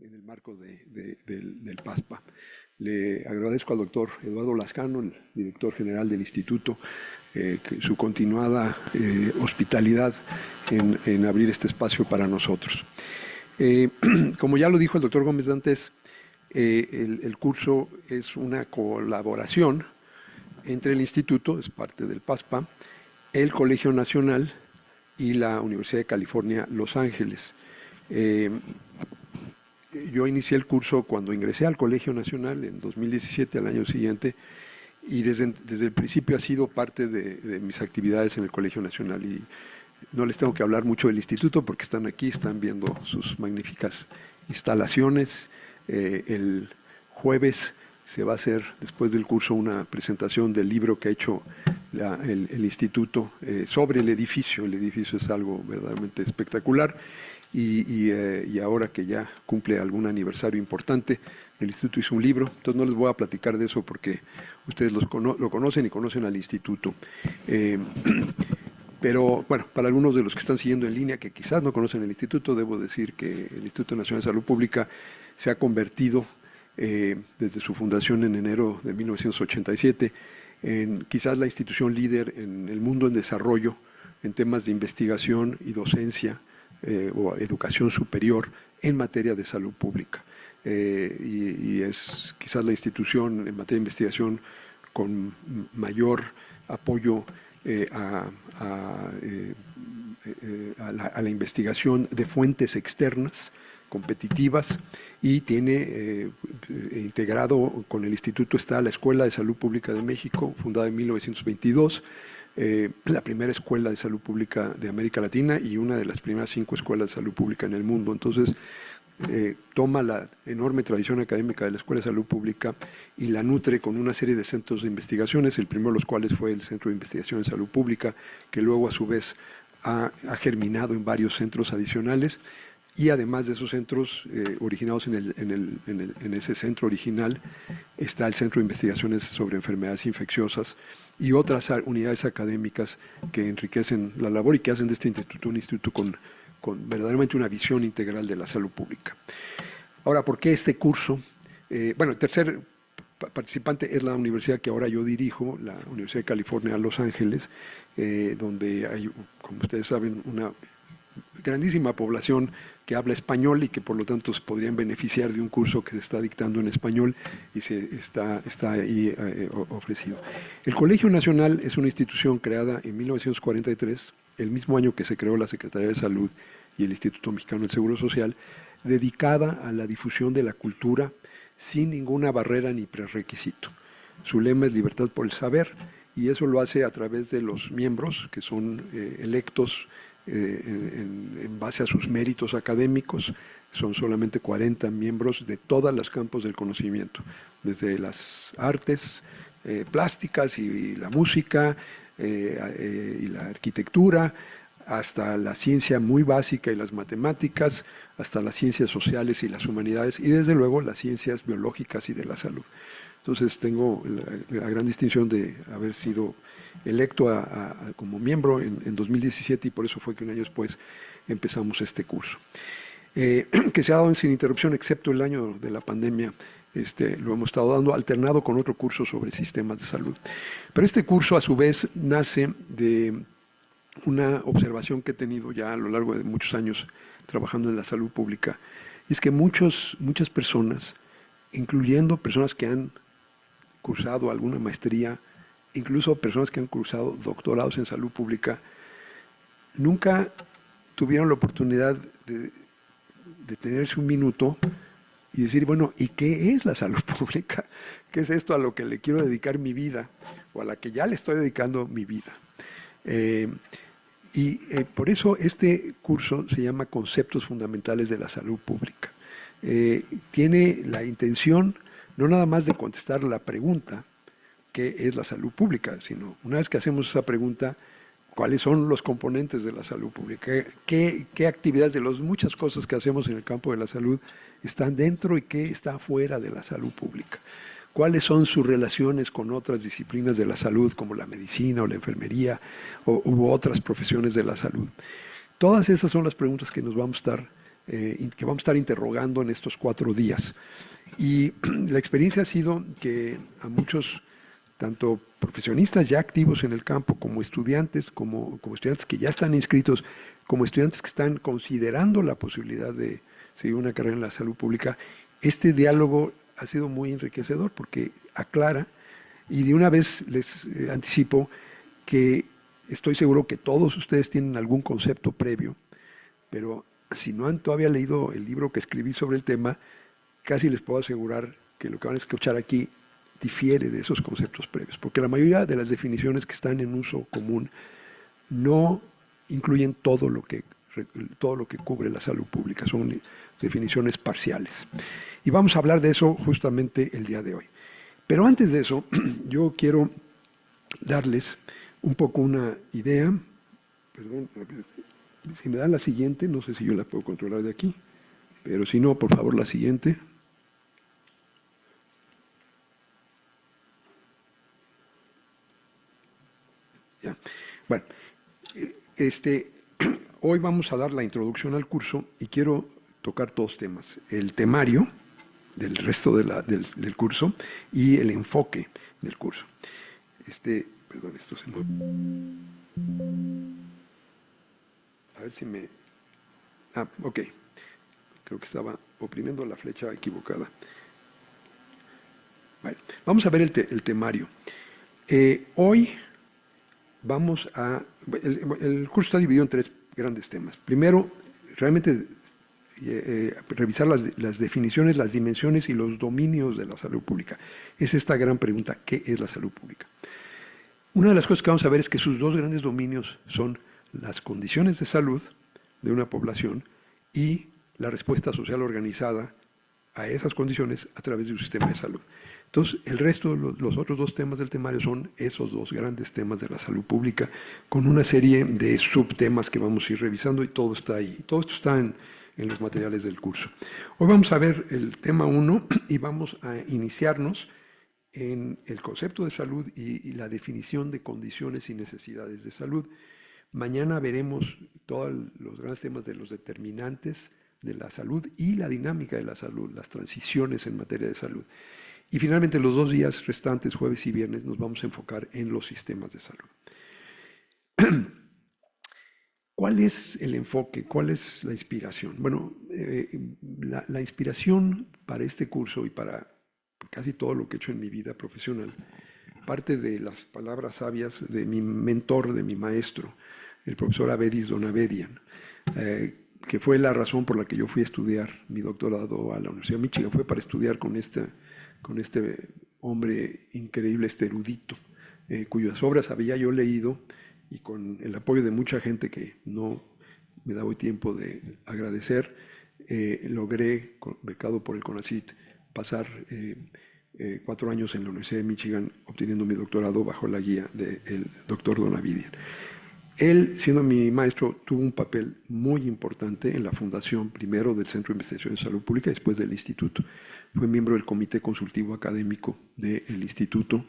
en el marco del PASPA. Le agradezco al doctor Eduardo Lascano, el director general del instituto, su continuada hospitalidad en abrir este espacio para nosotros. Como ya lo dijo el doctor Gómez Dantes, el curso es una colaboración entre el instituto, es parte del PASPA, el Colegio Nacional y la Universidad de California, Los Ángeles. Yo inicié el curso cuando ingresé al Colegio Nacional en 2017, al año siguiente, y desde el principio ha sido parte de mis actividades en el Colegio Nacional. Y no les tengo que hablar mucho del instituto porque están aquí, están viendo sus magníficas instalaciones. El jueves se va a hacer, después del curso, una presentación del libro que ha hecho el instituto sobre el edificio. El edificio es algo verdaderamente espectacular. Y ahora que ya cumple algún aniversario importante, el instituto hizo un libro. Entonces no les voy a platicar de eso porque ustedes lo conocen y conocen al instituto. Pero bueno, para algunos de los que están siguiendo en línea que quizás no conocen el instituto, debo decir que el Instituto Nacional de Salud Pública se ha convertido desde su fundación en enero de 1987 en quizás la institución líder en el mundo en desarrollo en temas de investigación y docencia o educación superior en materia de salud pública. Y es quizás la institución en materia de investigación con mayor apoyo a la investigación de fuentes externas competitivas, y tiene integrado con el instituto está la Escuela de Salud Pública de México, fundada en 1922, la primera escuela de salud pública de América Latina y una de las primeras 5 escuelas de salud pública en el mundo. Entonces, toma la enorme tradición académica de la Escuela de Salud Pública y la nutre con una serie de centros de investigaciones, el primero de los cuales fue el Centro de Investigación en Salud Pública, que luego a su vez ha germinado en varios centros adicionales. Y además de esos centros originados en ese centro original, está el Centro de Investigaciones sobre Enfermedades Infecciosas y otras unidades académicas que enriquecen la labor y que hacen de este instituto un instituto con verdaderamente una visión integral de la salud pública. Ahora, ¿por qué este curso? Bueno, el tercer participante es la universidad que ahora yo dirijo, la Universidad de California, Los Ángeles, donde hay, como ustedes saben, una grandísima población que habla español y que por lo tanto se podrían beneficiar de un curso que se está dictando en español y está ahí ofrecido. El Colegio Nacional es una institución creada en 1943, el mismo año que se creó la Secretaría de Salud y el Instituto Mexicano del Seguro Social, dedicada a la difusión de la cultura sin ninguna barrera ni prerequisito. Su lema es libertad por el saber, y eso lo hace a través de los miembros que son electos en base a sus méritos académicos. Son solamente 40 miembros de todos los campos del conocimiento, desde las artes plásticas y la música y la arquitectura, hasta la ciencia muy básica y las matemáticas, hasta las ciencias sociales y las humanidades, y desde luego las ciencias biológicas y de la salud. Entonces tengo la gran distinción de haber sido electo como miembro en 2017, y por eso fue que un año después empezamos este curso, que se ha dado sin interrupción excepto el año de la pandemia. Lo hemos estado dando alternado con otro curso sobre sistemas de salud. Pero este curso a su vez nace de una observación que he tenido ya a lo largo de muchos años trabajando en la salud pública, y es que muchas personas, incluyendo personas que han cursado alguna maestría, incluso personas que han cursado doctorados en salud pública, nunca tuvieron la oportunidad de detenerse un minuto y decir, bueno, ¿y qué es la salud pública? ¿Qué es esto a lo que le quiero dedicar mi vida, o a la que ya le estoy dedicando mi vida? Por eso este curso se llama Conceptos Fundamentales de la Salud Pública. Tiene la intención no nada más de contestar la pregunta, ¿qué es la salud pública?, sino una vez que hacemos esa pregunta, ¿cuáles son los componentes de la salud pública? ¿Qué actividades de las muchas cosas que hacemos en el campo de la salud están dentro y qué está fuera de la salud pública? ¿Cuáles son sus relaciones con otras disciplinas de la salud, como la medicina o la enfermería u otras profesiones de la salud? Todas esas son las preguntas que nos vamos a estar que vamos a estar interrogando en estos 4 días. Y la experiencia ha sido que a muchos, tanto profesionistas ya activos en el campo, como estudiantes que ya están inscritos, como estudiantes que están considerando la posibilidad de seguir una carrera en la salud pública, este diálogo ha sido muy enriquecedor porque aclara, y de una vez les anticipo que estoy seguro que todos ustedes tienen algún concepto previo, pero si no han todavía leído el libro que escribí sobre el tema, casi les puedo asegurar que lo que van a escuchar aquí difiere de esos conceptos previos, porque la mayoría de las definiciones que están en uso común no incluyen todo lo que cubre la salud pública, son definiciones parciales. Y vamos a hablar de eso justamente el día de hoy. Pero antes de eso, yo quiero darles un poco una idea. Perdón, si me dan la siguiente, no sé si yo la puedo controlar de aquí, pero si no, por favor, la siguiente. Ya. Bueno, hoy vamos a dar la introducción al curso y quiero tocar 2 temas. El temario del resto del curso y el enfoque del curso. Perdón, esto se mueve. A ver si me... Ah, ok. Creo que estaba oprimiendo la flecha equivocada. Bueno, vamos a ver el temario. Hoy vamos a... El curso está dividido en 3 grandes temas. Primero, realmente revisar las definiciones, las dimensiones y los dominios de la salud pública. Es esta gran pregunta, ¿qué es la salud pública? Una de las cosas que vamos a ver es que sus 2 grandes dominios son las condiciones de salud de una población y la respuesta social organizada a esas condiciones a través de un sistema de salud. Entonces, el resto, los otros 2 temas del temario son esos 2 grandes temas de la salud pública, con una serie de subtemas que vamos a ir revisando y todo está ahí. Todo esto está en los materiales del curso. Hoy vamos a ver el tema 1 y vamos a iniciarnos en el concepto de salud y la definición de condiciones y necesidades de salud. Mañana veremos todos los grandes temas de los determinantes de la salud y la dinámica de la salud, las transiciones en materia de salud. Y finalmente los 2 días restantes, jueves y viernes, nos vamos a enfocar en los sistemas de salud. ¿Cuál es el enfoque? ¿Cuál es la inspiración? Bueno, la inspiración para este curso y para casi todo lo que he hecho en mi vida profesional parte de las palabras sabias de mi mentor, de mi maestro, el profesor Avedis Donavedian, que fue la razón por la que yo fui a estudiar mi doctorado a la Universidad de Michigan. Fue para estudiar con este hombre increíble, erudito, cuyas obras había yo leído y con el apoyo de mucha gente que no me da hoy tiempo de agradecer, logré, becado por el CONACYT, pasar 4 años en la Universidad de Michigan obteniendo mi doctorado bajo la guía del doctor Donavedian. Él, siendo mi maestro, tuvo un papel muy importante en la fundación, primero del Centro de Investigación en Salud Pública, después del Instituto. Fue miembro del Comité Consultivo Académico del Instituto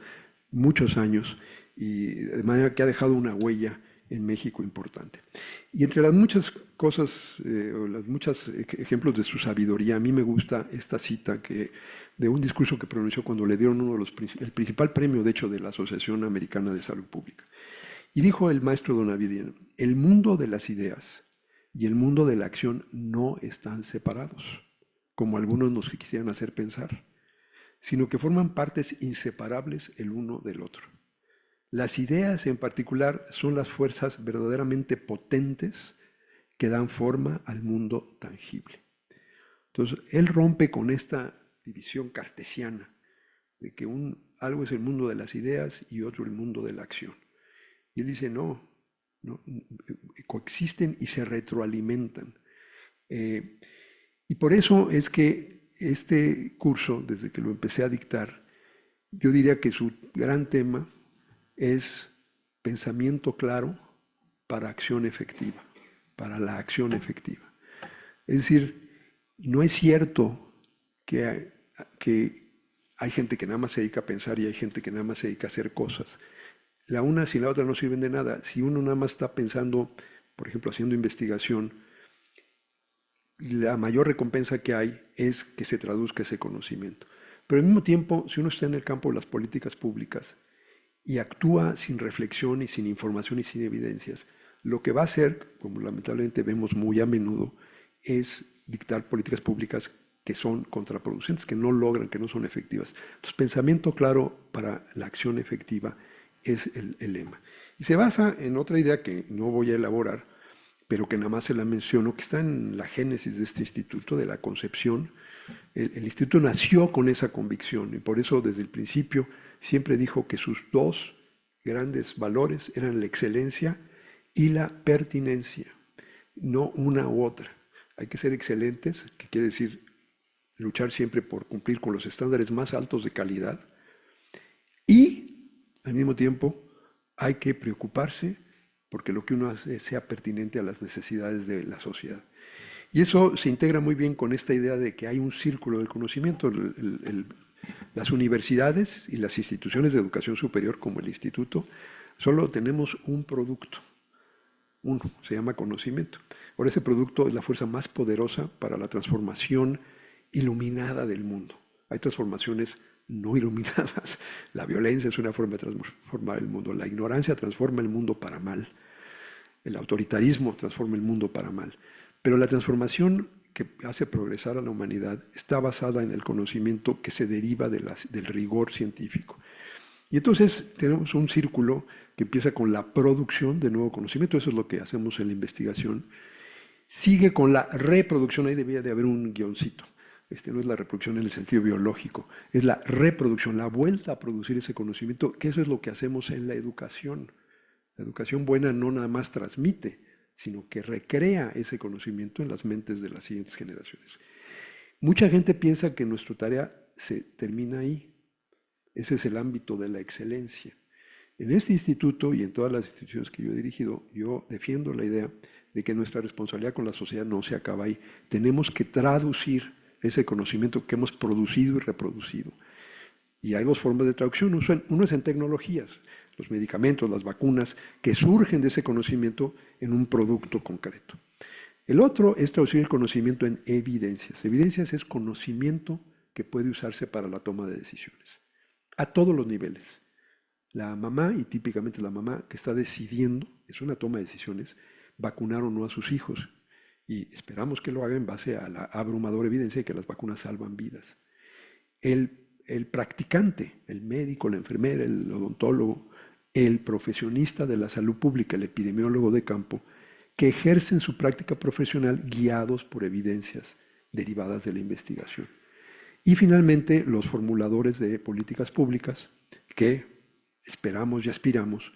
muchos años, y de manera que ha dejado una huella en México importante. Y entre las muchas cosas, o los muchos ejemplos de su sabiduría, a mí me gusta esta cita de un discurso que pronunció cuando le dieron el principal premio, de hecho, de la Asociación Americana de Salud Pública. Y dijo el maestro Donavedian: el mundo de las ideas y el mundo de la acción no están separados, como algunos nos quisieran hacer pensar, sino que forman partes inseparables el uno del otro. Las ideas en particular son las fuerzas verdaderamente potentes que dan forma al mundo tangible. Entonces, él rompe con esta división cartesiana de que algo es el mundo de las ideas y otro el mundo de la acción. Y él dice, no, coexisten y se retroalimentan. Y por eso es que este curso, desde que lo empecé a dictar, yo diría que su gran tema es pensamiento claro para acción efectiva, para la acción efectiva. Es decir, no es cierto que hay gente que nada más se dedica a pensar y hay gente que nada más se dedica a hacer cosas. La una sin la otra no sirven de nada. Si uno nada más está pensando, por ejemplo, haciendo investigación, la mayor recompensa que hay es que se traduzca ese conocimiento. Pero al mismo tiempo, si uno está en el campo de las políticas públicas y actúa sin reflexión y sin información y sin evidencias, lo que va a hacer, como lamentablemente vemos muy a menudo, es dictar políticas públicas que son contraproducentes, que no logran, que no son efectivas. Entonces, pensamiento claro para la acción efectiva es el lema. Y se basa en otra idea que no voy a elaborar, pero que nada más se la menciono, que está en la génesis de este instituto, de la concepción. El instituto nació con esa convicción y por eso desde el principio siempre dijo que sus dos grandes valores eran la excelencia y la pertinencia, no una u otra. Hay que ser excelentes, que quiere decir luchar siempre por cumplir con los estándares más altos de calidad y al mismo tiempo hay que preocuparse porque lo que uno hace sea pertinente a las necesidades de la sociedad. Y eso se integra muy bien con esta idea de que hay un círculo del conocimiento. Las universidades y las instituciones de educación superior, como el instituto, solo tenemos un producto. Uno, se llama conocimiento. Ahora ese producto es la fuerza más poderosa para la transformación iluminada del mundo. Hay transformaciones no iluminadas. La violencia es una forma de transformar el mundo. La ignorancia transforma el mundo para mal. El autoritarismo transforma el mundo para mal. Pero la transformación que hace progresar a la humanidad está basada en el conocimiento que se deriva del rigor científico. Y entonces tenemos un círculo que empieza con la producción de nuevo conocimiento, eso es lo que hacemos en la investigación, sigue con la reproducción, ahí debía de haber un guioncito, no es la reproducción en el sentido biológico, es la reproducción, la vuelta a producir ese conocimiento, que eso es lo que hacemos en la educación. La educación buena no nada más transmite, sino que recrea ese conocimiento en las mentes de las siguientes generaciones. Mucha gente piensa que nuestra tarea se termina ahí. Ese es el ámbito de la excelencia. En este instituto y en todas las instituciones que yo he dirigido, yo defiendo la idea de que nuestra responsabilidad con la sociedad no se acaba ahí. Tenemos que traducir ese conocimiento que hemos producido y reproducido. Y hay dos formas de traducción. Uno es en tecnologías, los medicamentos, las vacunas, que surgen de ese conocimiento en un producto concreto. El otro es traducir el conocimiento en evidencias. Evidencias es conocimiento que puede usarse para la toma de decisiones, a todos los niveles. La mamá, y típicamente la mamá que está decidiendo, es una toma de decisiones, vacunar o no a sus hijos. Y esperamos que lo haga en base a la abrumadora evidencia de que las vacunas salvan vidas. El practicante, el médico, la enfermera, el odontólogo, el profesionista de la salud pública, el epidemiólogo de campo, que ejercen su práctica profesional guiados por evidencias derivadas de la investigación. Y finalmente, los formuladores de políticas públicas que esperamos y aspiramos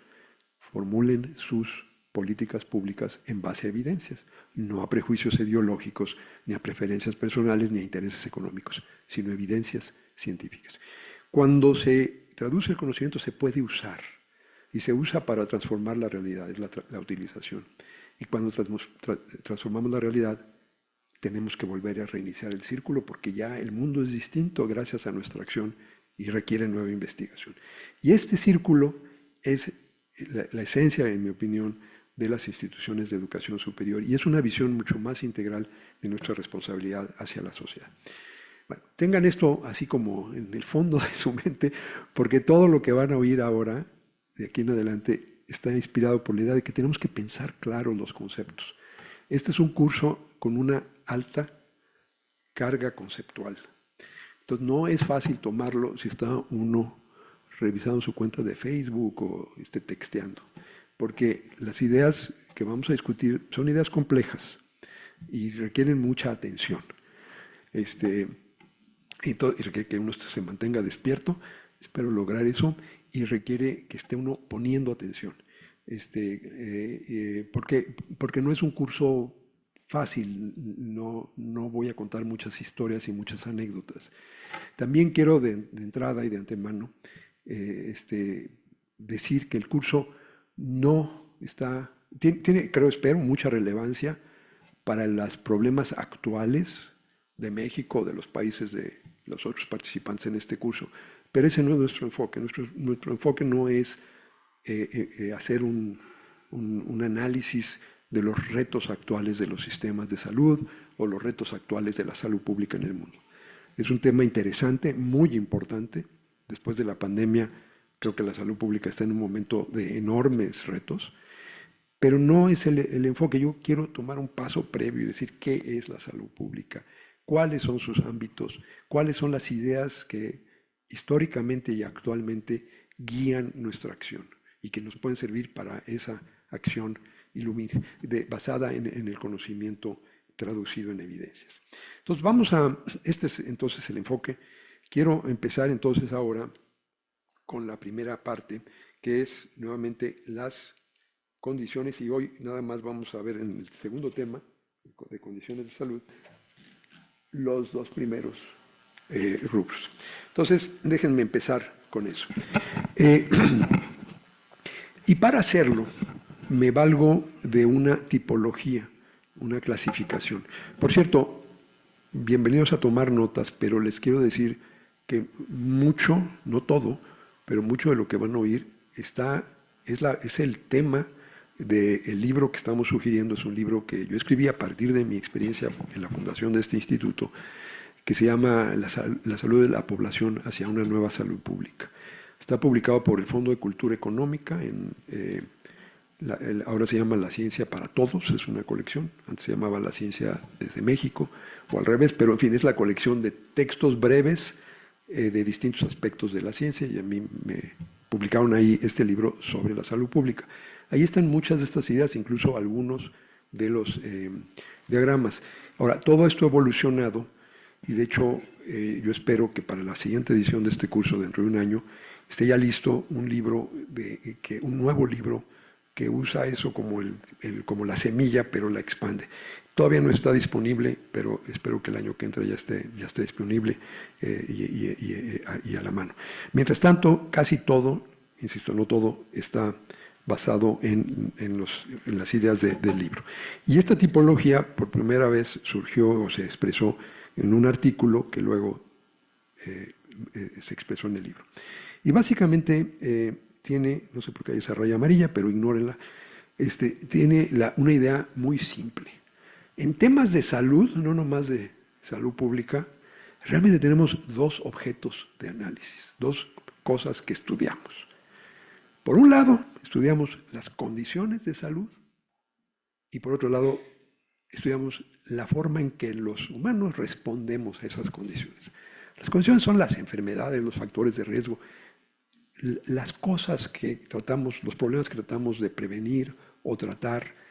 formulen sus políticas públicas en base a evidencias, no a prejuicios ideológicos, ni a preferencias personales, ni a intereses económicos, sino evidencias científicas. Cuando se traduce el conocimiento se puede usar, y se usa para transformar la realidad, es la utilización. Y cuando transformamos la realidad, tenemos que volver a reiniciar el círculo porque ya el mundo es distinto gracias a nuestra acción y requiere nueva investigación. Y este círculo es la esencia, en mi opinión, de las instituciones de educación superior y es una visión mucho más integral de nuestra responsabilidad hacia la sociedad. Bueno, tengan esto así como en el fondo de su mente, porque todo lo que van a oír ahora, de aquí en adelante, está inspirado por la idea de que tenemos que pensar claro los conceptos. Este es un curso con una alta carga conceptual. Entonces no es fácil tomarlo si está uno revisando su cuenta de Facebook o texteando, porque las ideas que vamos a discutir son ideas complejas y requieren mucha atención. Y requiere que uno se mantenga despierto, espero lograr eso, y requiere que esté uno poniendo atención. Porque no es un curso fácil, no voy a contar muchas historias y muchas anécdotas. También quiero de entrada y de antemano decir que el curso no está, tiene, creo, espero, mucha relevancia para los problemas actuales de México, de los países de los otros participantes en este curso. Pero ese no es nuestro enfoque. Nuestro enfoque no es hacer un análisis de los retos actuales de los sistemas de salud o los retos actuales de la salud pública en el mundo. Es un tema interesante, muy importante. Después de la pandemia, creo que la salud pública está en un momento de enormes retos, pero no es el enfoque. Yo quiero tomar un paso previo y decir qué es la salud pública, cuáles son sus ámbitos, cuáles son las ideas que históricamente y actualmente guían nuestra acción y que nos pueden servir para esa acción basada en el conocimiento traducido en evidencias. Entonces vamos a, este es entonces el enfoque. Quiero empezar entonces ahora con la primera parte, que es nuevamente las condiciones, y hoy nada más vamos a ver en el segundo tema de condiciones de salud los dos primeros rubros. Entonces déjenme empezar con eso. Y para hacerlo me valgo de una tipología, una clasificación. Por cierto, bienvenidos a tomar notas, pero les quiero decir que mucho, no todo, pero mucho de lo que van a oír es el tema del libro que estamos sugiriendo. Es un libro que yo escribí a partir de mi experiencia en la fundación de este instituto, que se llama La salud de la población hacia una nueva salud pública. Está publicado por el Fondo de Cultura Económica, ahora se llama La Ciencia para Todos, es una colección, antes se llamaba La Ciencia desde México, o al revés, pero en fin, es la colección de textos breves de distintos aspectos de la ciencia, y a mí me publicaron ahí este libro sobre la salud pública. Ahí están muchas de estas ideas, incluso algunos de los diagramas. Ahora, todo esto ha evolucionado, y de hecho yo espero que para la siguiente edición de este curso, dentro de un año, esté ya listo un nuevo libro que usa eso como la semilla, pero la expande. Todavía no está disponible, pero espero que el año que entra ya esté disponible y a la mano. Mientras tanto, casi todo, insisto, no todo, está basado en las ideas del libro. Y esta tipología por primera vez surgió o se expresó en un artículo que luego se expresó en el libro. Y básicamente tiene, no sé por qué hay esa raya amarilla, pero ignórenla, tiene una idea muy simple. En temas de salud, no nomás de salud pública, realmente tenemos dos objetos de análisis, dos cosas que estudiamos. Por un lado, estudiamos las condiciones de salud y por otro lado, estudiamos la forma en que los humanos respondemos a esas condiciones. Las condiciones son las enfermedades, los factores de riesgo, las cosas que tratamos, los problemas que tratamos de prevenir o tratar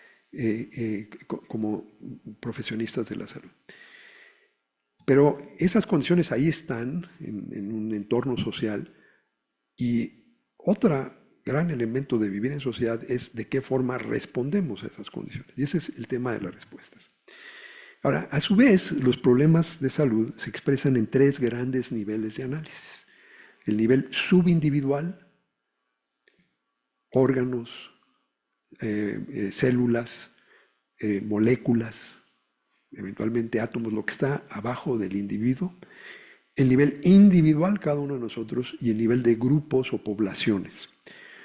como profesionistas de la salud. Pero esas condiciones ahí están en un entorno social, y otro gran elemento de vivir en sociedad es de qué forma respondemos a esas condiciones. Y ese es el tema de las respuestas. Ahora, a su vez, los problemas de salud se expresan en tres grandes niveles de análisis. El nivel subindividual, órganos, células, moléculas, eventualmente átomos, lo que está abajo del individuo. El nivel individual, cada uno de nosotros, y el nivel de grupos o poblaciones.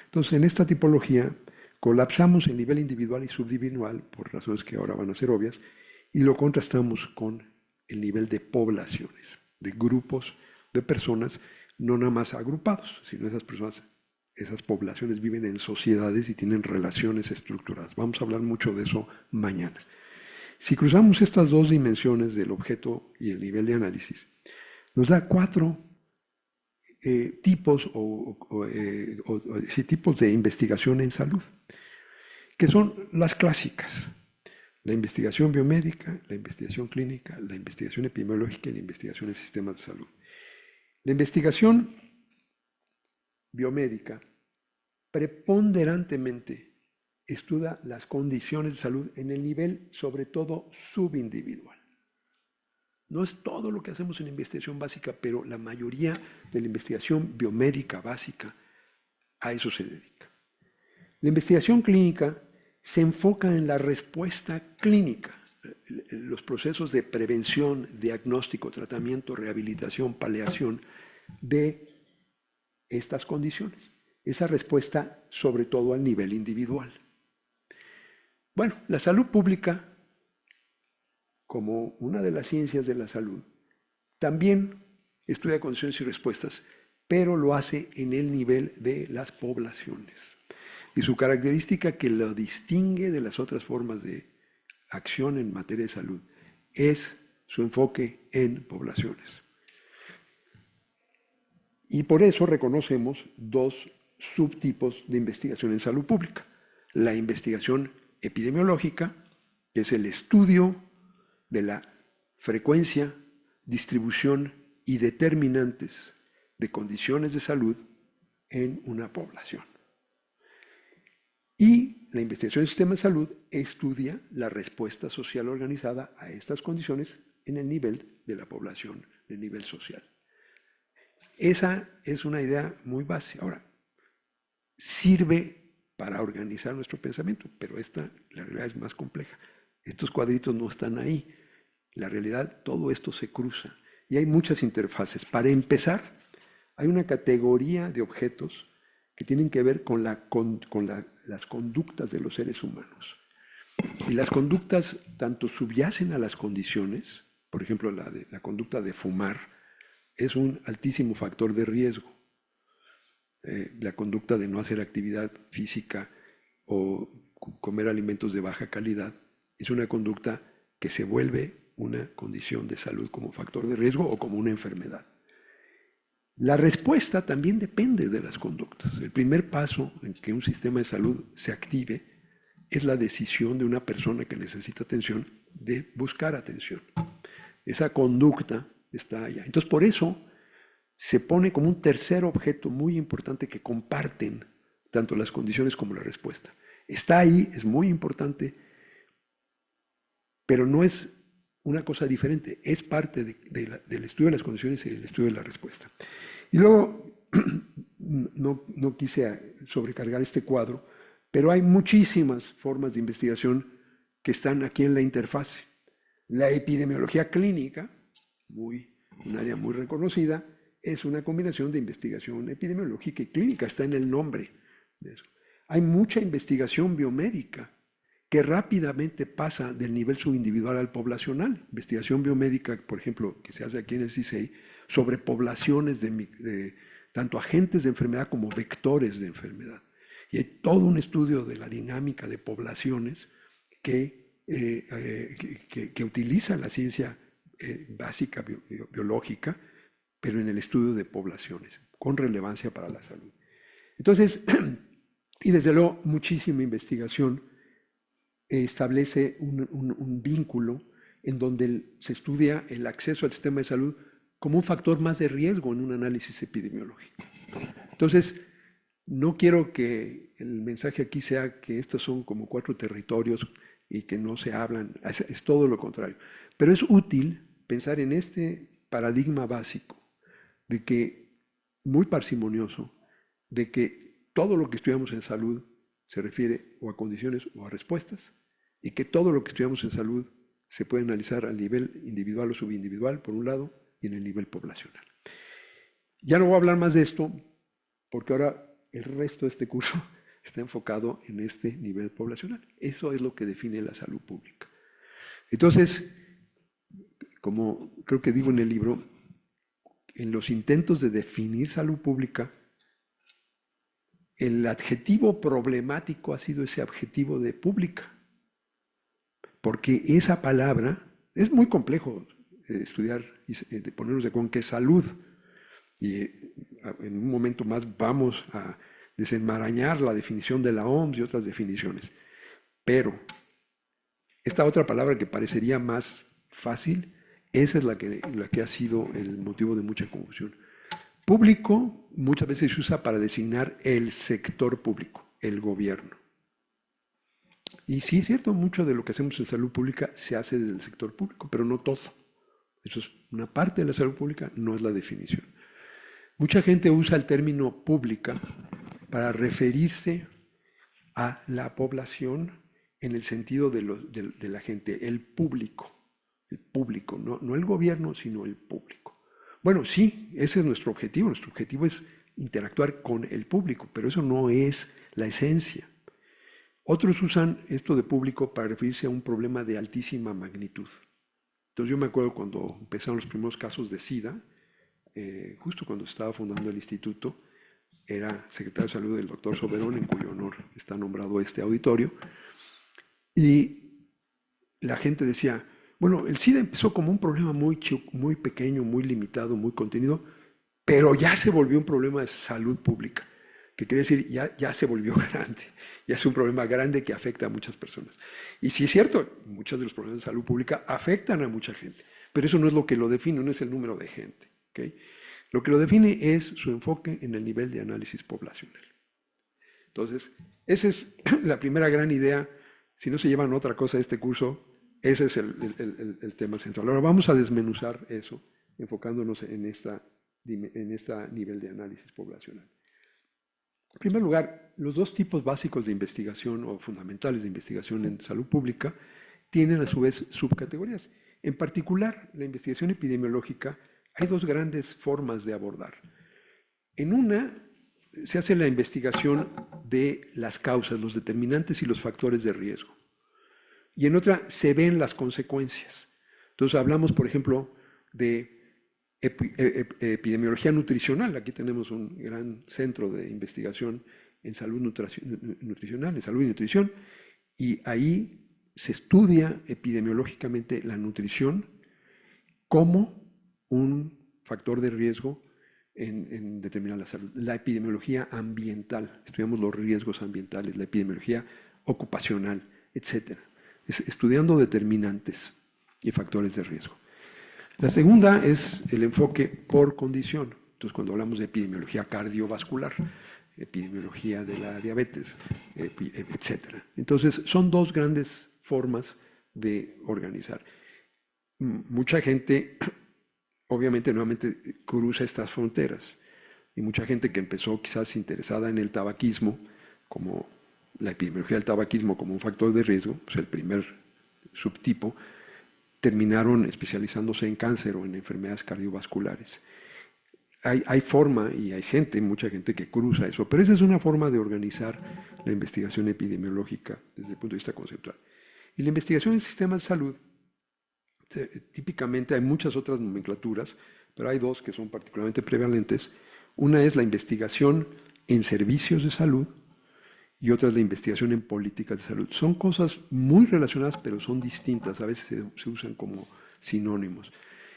Entonces, en esta tipología, colapsamos el nivel individual y subindividual, por razones que ahora van a ser obvias, y lo contrastamos con el nivel de poblaciones, de grupos de personas, no nada más agrupados, sino esas poblaciones viven en sociedades y tienen relaciones estructuradas. Vamos a hablar mucho de eso mañana. Si cruzamos estas dos dimensiones del objeto y el nivel de análisis, nos da cuatro tipos tipos de investigación en salud, que son las clásicas: la investigación biomédica, la investigación clínica, la investigación epidemiológica y la investigación en sistemas de salud. La investigación biomédica preponderantemente estudia las condiciones de salud en el nivel, sobre todo, subindividual. No es todo lo que hacemos en la investigación básica, pero la mayoría de la investigación biomédica básica a eso se dedica. La investigación clínica se enfoca en la respuesta clínica, los procesos de prevención, diagnóstico, tratamiento, rehabilitación, paliación de estas condiciones. Esa respuesta sobre todo al nivel individual. Bueno, la salud pública como una de las ciencias de la salud, también estudia condiciones y respuestas, pero lo hace en el nivel de las poblaciones. Y su característica que lo distingue de las otras formas de acción en materia de salud es su enfoque en poblaciones. Y por eso reconocemos dos subtipos de investigación en salud pública. La investigación epidemiológica, que es el estudio de la frecuencia, distribución y determinantes de condiciones de salud en una población. Y la investigación del sistema de salud estudia la respuesta social organizada a estas condiciones en el nivel de la población, en el nivel social. Esa es una idea muy básica. Ahora, sirve para organizar nuestro pensamiento, pero la realidad es más compleja. Estos cuadritos no están ahí. La realidad, todo esto se cruza. Y hay muchas interfaces. Para empezar, hay una categoría de objetos que tienen que ver con las conductas de los seres humanos. Y las conductas tanto subyacen a las condiciones, por ejemplo, la conducta de fumar es un altísimo factor de riesgo. La conducta de no hacer actividad física o comer alimentos de baja calidad es una conducta que se vuelve una condición de salud como factor de riesgo o como una enfermedad. La respuesta también depende de las conductas. El primer paso en que un sistema de salud se active es la decisión de una persona que necesita atención de buscar atención. Esa conducta está allá. Entonces, por eso se pone como un tercer objeto muy importante que comparten tanto las condiciones como la respuesta. Está ahí, es muy importante, pero no es una cosa diferente, es parte del estudio de las condiciones y del estudio de la respuesta. Y luego, no quise sobrecargar este cuadro, pero hay muchísimas formas de investigación que están aquí en la interfase. La epidemiología clínica, un área muy reconocida, es una combinación de investigación epidemiológica y clínica, está en el nombre de eso. Hay mucha investigación biomédica que rápidamente pasa del nivel subindividual al poblacional. Investigación biomédica, por ejemplo, que se hace aquí en el CISEI, sobre poblaciones de tanto agentes de enfermedad como vectores de enfermedad. Y hay todo un estudio de la dinámica de poblaciones que utiliza la ciencia básica biológica, pero en el estudio de poblaciones, con relevancia para la salud. Entonces, y desde luego, muchísima investigación establece un vínculo en donde se estudia el acceso al sistema de salud como un factor más de riesgo en un análisis epidemiológico. Entonces, no quiero que el mensaje aquí sea que estos son como 4 territorios y que no se hablan, es todo lo contrario. Pero es útil pensar en este paradigma básico de que, muy parsimonioso, de que todo lo que estudiamos en salud se refiere o a condiciones o a respuestas, y que todo lo que estudiamos en salud se puede analizar a nivel individual o subindividual, por un lado, y en el nivel poblacional. Ya no voy a hablar más de esto, porque ahora el resto de este curso está enfocado en este nivel poblacional. Eso es lo que define la salud pública. Entonces, como creo que digo en el libro, en los intentos de definir salud pública, el adjetivo problemático ha sido ese adjetivo de pública, porque esa palabra es muy complejo estudiar y ponernos de acuerdo en qué es salud. Y en un momento más vamos a desenmarañar la definición de la OMS y otras definiciones. Pero esta otra palabra que parecería más fácil, esa es la que ha sido el motivo de mucha confusión. Público muchas veces se usa para designar el sector público, el gobierno. Y sí es cierto, mucho de lo que hacemos en salud pública se hace desde el sector público, pero no todo. Eso es una parte de la salud pública, no es la definición. Mucha gente usa el término pública para referirse a la población en el sentido de la gente, el público, no el gobierno, sino el público. Bueno, sí, ese es nuestro objetivo es interactuar con el público, pero eso no es la esencia. Otros usan esto de público para referirse a un problema de altísima magnitud. Entonces yo me acuerdo cuando empezaron los primeros casos de SIDA, justo cuando estaba fundando el instituto, era secretario de salud del doctor Soberón, en cuyo honor está nombrado este auditorio, y la gente decía, bueno, el SIDA empezó como un problema muy pequeño, muy limitado, muy contenido, pero ya se volvió un problema de salud pública, que quiere decir, ya se volvió grande, ya es un problema grande que afecta a muchas personas. Y sí es cierto, muchos de los problemas de salud pública afectan a mucha gente, pero eso no es lo que lo define, no es el número de gente. ¿Okay? Lo que lo define es su enfoque en el nivel de análisis poblacional. Entonces, esa es la primera gran idea. Si no se llevan otra cosa de este curso, ese es el tema central. Ahora vamos a desmenuzar eso, enfocándonos en este nivel de análisis poblacional. En primer lugar, los dos tipos básicos de investigación o fundamentales de investigación en salud pública tienen a su vez subcategorías. En particular, la investigación epidemiológica, hay dos grandes formas de abordar. En una, se hace la investigación de las causas, los determinantes y los factores de riesgo. Y en otra, se ven las consecuencias. Entonces hablamos, por ejemplo, de epidemiología nutricional. Aquí tenemos un gran centro de investigación en salud nutricional, en salud y nutrición, y ahí se estudia epidemiológicamente la nutrición como un factor de riesgo en determinar la salud. La epidemiología ambiental, estudiamos los riesgos ambientales, la epidemiología ocupacional, etc. Estudiando determinantes y factores de riesgo. La segunda es el enfoque por condición. Entonces, cuando hablamos de epidemiología cardiovascular, epidemiología de la diabetes, etc. Entonces, son dos grandes formas de organizar. Mucha gente, obviamente, nuevamente cruza estas fronteras. Y mucha gente que empezó quizás interesada en el tabaquismo, como la epidemiología del tabaquismo como un factor de riesgo, pues el primer subtipo, terminaron especializándose en cáncer o en enfermedades cardiovasculares. Hay forma y hay gente, mucha gente que cruza eso, pero esa es una forma de organizar la investigación epidemiológica desde el punto de vista conceptual. Y la investigación en sistemas de salud, típicamente hay muchas otras nomenclaturas, pero hay dos que son particularmente prevalentes. Una es la investigación en servicios de salud y otra es la investigación en políticas de salud. Son cosas muy relacionadas, pero son distintas, a veces se usan como sinónimos.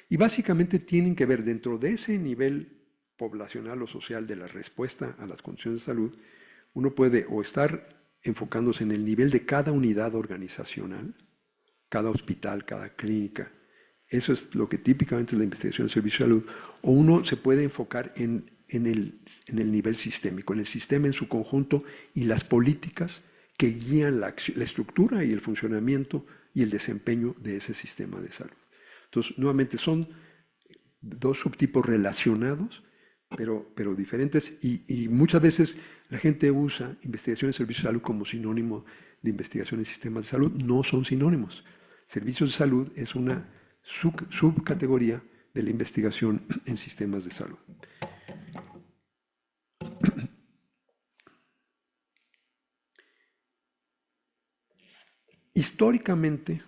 Y básicamente tienen que ver dentro de ese nivel poblacional o social de la respuesta a las condiciones de salud, uno puede o estar enfocándose en el nivel de cada unidad organizacional, cada hospital, cada clínica. Eso es lo que típicamente es la investigación en servicio de salud. O uno se puede enfocar en el nivel sistémico, en el sistema en su conjunto y las políticas que guían la estructura y el funcionamiento y el desempeño de ese sistema de salud. Entonces, nuevamente, son dos subtipos relacionados, pero diferentes, y muchas veces la gente usa investigación en servicios de salud como sinónimo de investigación en sistemas de salud. No son sinónimos. Servicios de salud es una subcategoría de la investigación en sistemas de salud. Históricamente,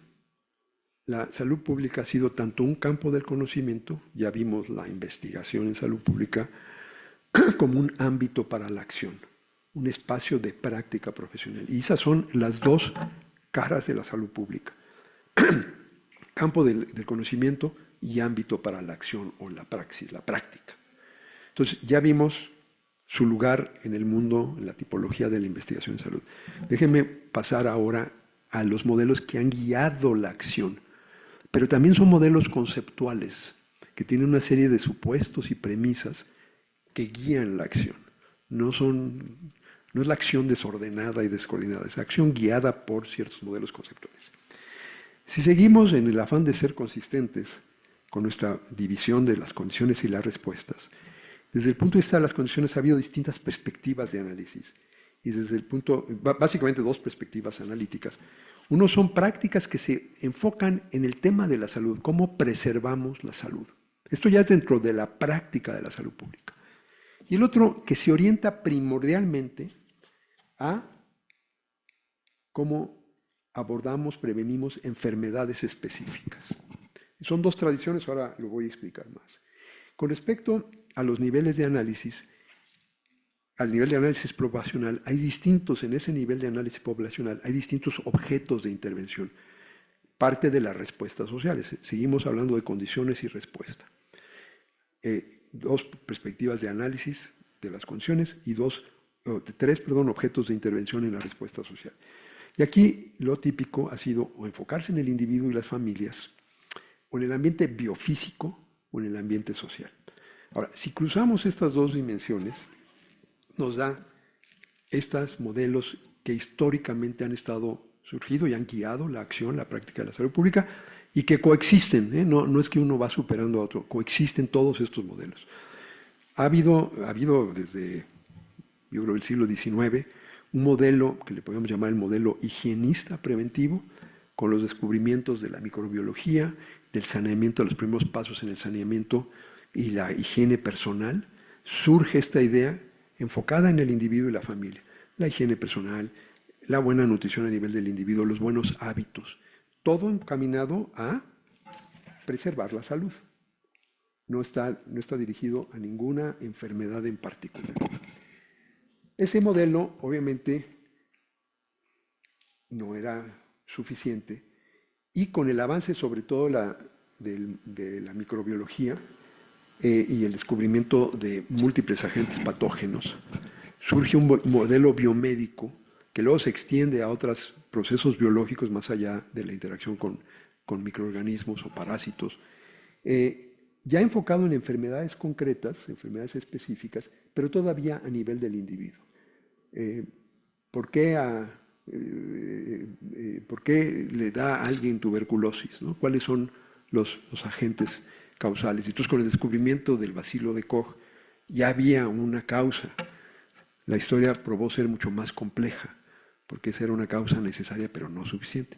la salud pública ha sido tanto un campo del conocimiento, ya vimos la investigación en salud pública, como un ámbito para la acción, un espacio de práctica profesional. Y esas son las dos caras de la salud pública. Campo del conocimiento y ámbito para la acción o la praxis, la práctica. Entonces, ya vimos su lugar en el mundo, en la tipología de la investigación en salud. Déjenme pasar ahora a los modelos que han guiado la acción, pero también son modelos conceptuales, que tienen una serie de supuestos y premisas que guían la acción. No es la acción desordenada y descoordinada, es la acción guiada por ciertos modelos conceptuales. Si seguimos en el afán de ser consistentes con nuestra división de las condiciones y las respuestas, desde el punto de vista de las condiciones ha habido distintas perspectivas de análisis. Y desde el punto, básicamente dos perspectivas analíticas. Uno son prácticas que se enfocan en el tema de la salud, cómo preservamos la salud. Esto ya es dentro de la práctica de la salud pública. Y el otro que se orienta primordialmente a cómo abordamos, prevenimos enfermedades específicas. Son dos tradiciones, ahora lo voy a explicar más. Con respecto a los niveles de análisis, al nivel de análisis poblacional, hay distintos, en ese nivel de análisis poblacional, hay distintos objetos de intervención, parte de las respuestas sociales. Seguimos hablando de condiciones y respuesta. Dos perspectivas de análisis de las condiciones y tres objetos de intervención en la respuesta social. Y aquí lo típico ha sido o enfocarse en el individuo y las familias, o en el ambiente biofísico, o en el ambiente social. Ahora, si cruzamos estas dos dimensiones, nos da estos modelos que históricamente han estado surgido y han guiado la acción, la práctica de la salud pública, y que coexisten, no es que uno va superando a otro, coexisten todos estos modelos. Ha habido desde, yo creo, el siglo XIX, un modelo que le podemos llamar el modelo higienista preventivo, con los descubrimientos de la microbiología, del saneamiento, los primeros pasos en el saneamiento y la higiene personal. Surge esta idea enfocada en el individuo y la familia. La higiene personal, la buena nutrición a nivel del individuo, los buenos hábitos, todo encaminado a preservar la salud. No está dirigido a ninguna enfermedad en particular. Ese modelo, obviamente, no era suficiente y con el avance, sobre todo de la microbiología y el descubrimiento de múltiples agentes patógenos, surge un modelo biomédico que luego se extiende a otros procesos biológicos más allá de la interacción con microorganismos o parásitos, ya enfocado en enfermedades concretas, enfermedades específicas, pero todavía a nivel del individuo. ¿Por qué le da a alguien tuberculosis? ¿No? ¿Cuáles son los agentes causales? Entonces, con el descubrimiento del bacilo de Koch, ya había una causa. La historia probó ser mucho más compleja, porque esa era una causa necesaria, pero no suficiente.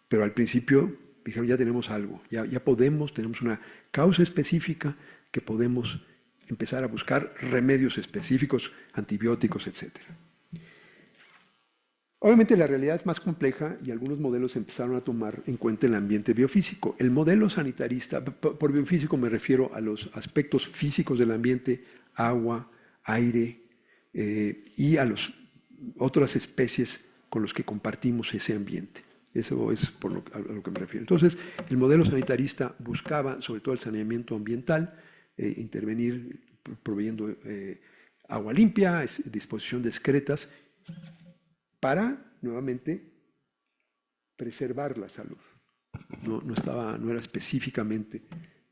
Pero al principio dijeron, ya tenemos algo, ya tenemos una causa específica que podemos empezar a buscar remedios específicos, antibióticos, etc. Obviamente la realidad es más compleja y algunos modelos empezaron a tomar en cuenta el ambiente biofísico. El modelo sanitarista, por biofísico me refiero a los aspectos físicos del ambiente, agua, aire, y a las otras especies con los que compartimos ese ambiente. Eso es a lo que me refiero. Entonces, el modelo sanitarista buscaba sobre todo el saneamiento ambiental, intervenir proveyendo agua limpia, disposición de excretas, para, nuevamente, preservar la salud. No era específicamente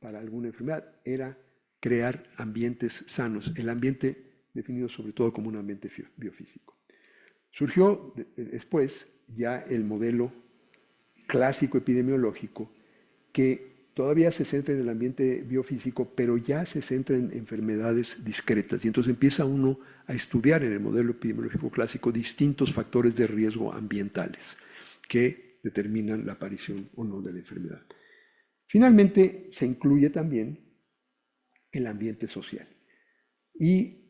para alguna enfermedad, era crear ambientes sanos, el ambiente definido sobre todo como un ambiente biofísico. Surgió después ya el modelo clásico epidemiológico que todavía se centra en el ambiente biofísico, pero ya se centra en enfermedades discretas. Y entonces empieza uno a estudiar en el modelo epidemiológico clásico distintos factores de riesgo ambientales que determinan la aparición o no de la enfermedad. Finalmente, se incluye también el ambiente social. Y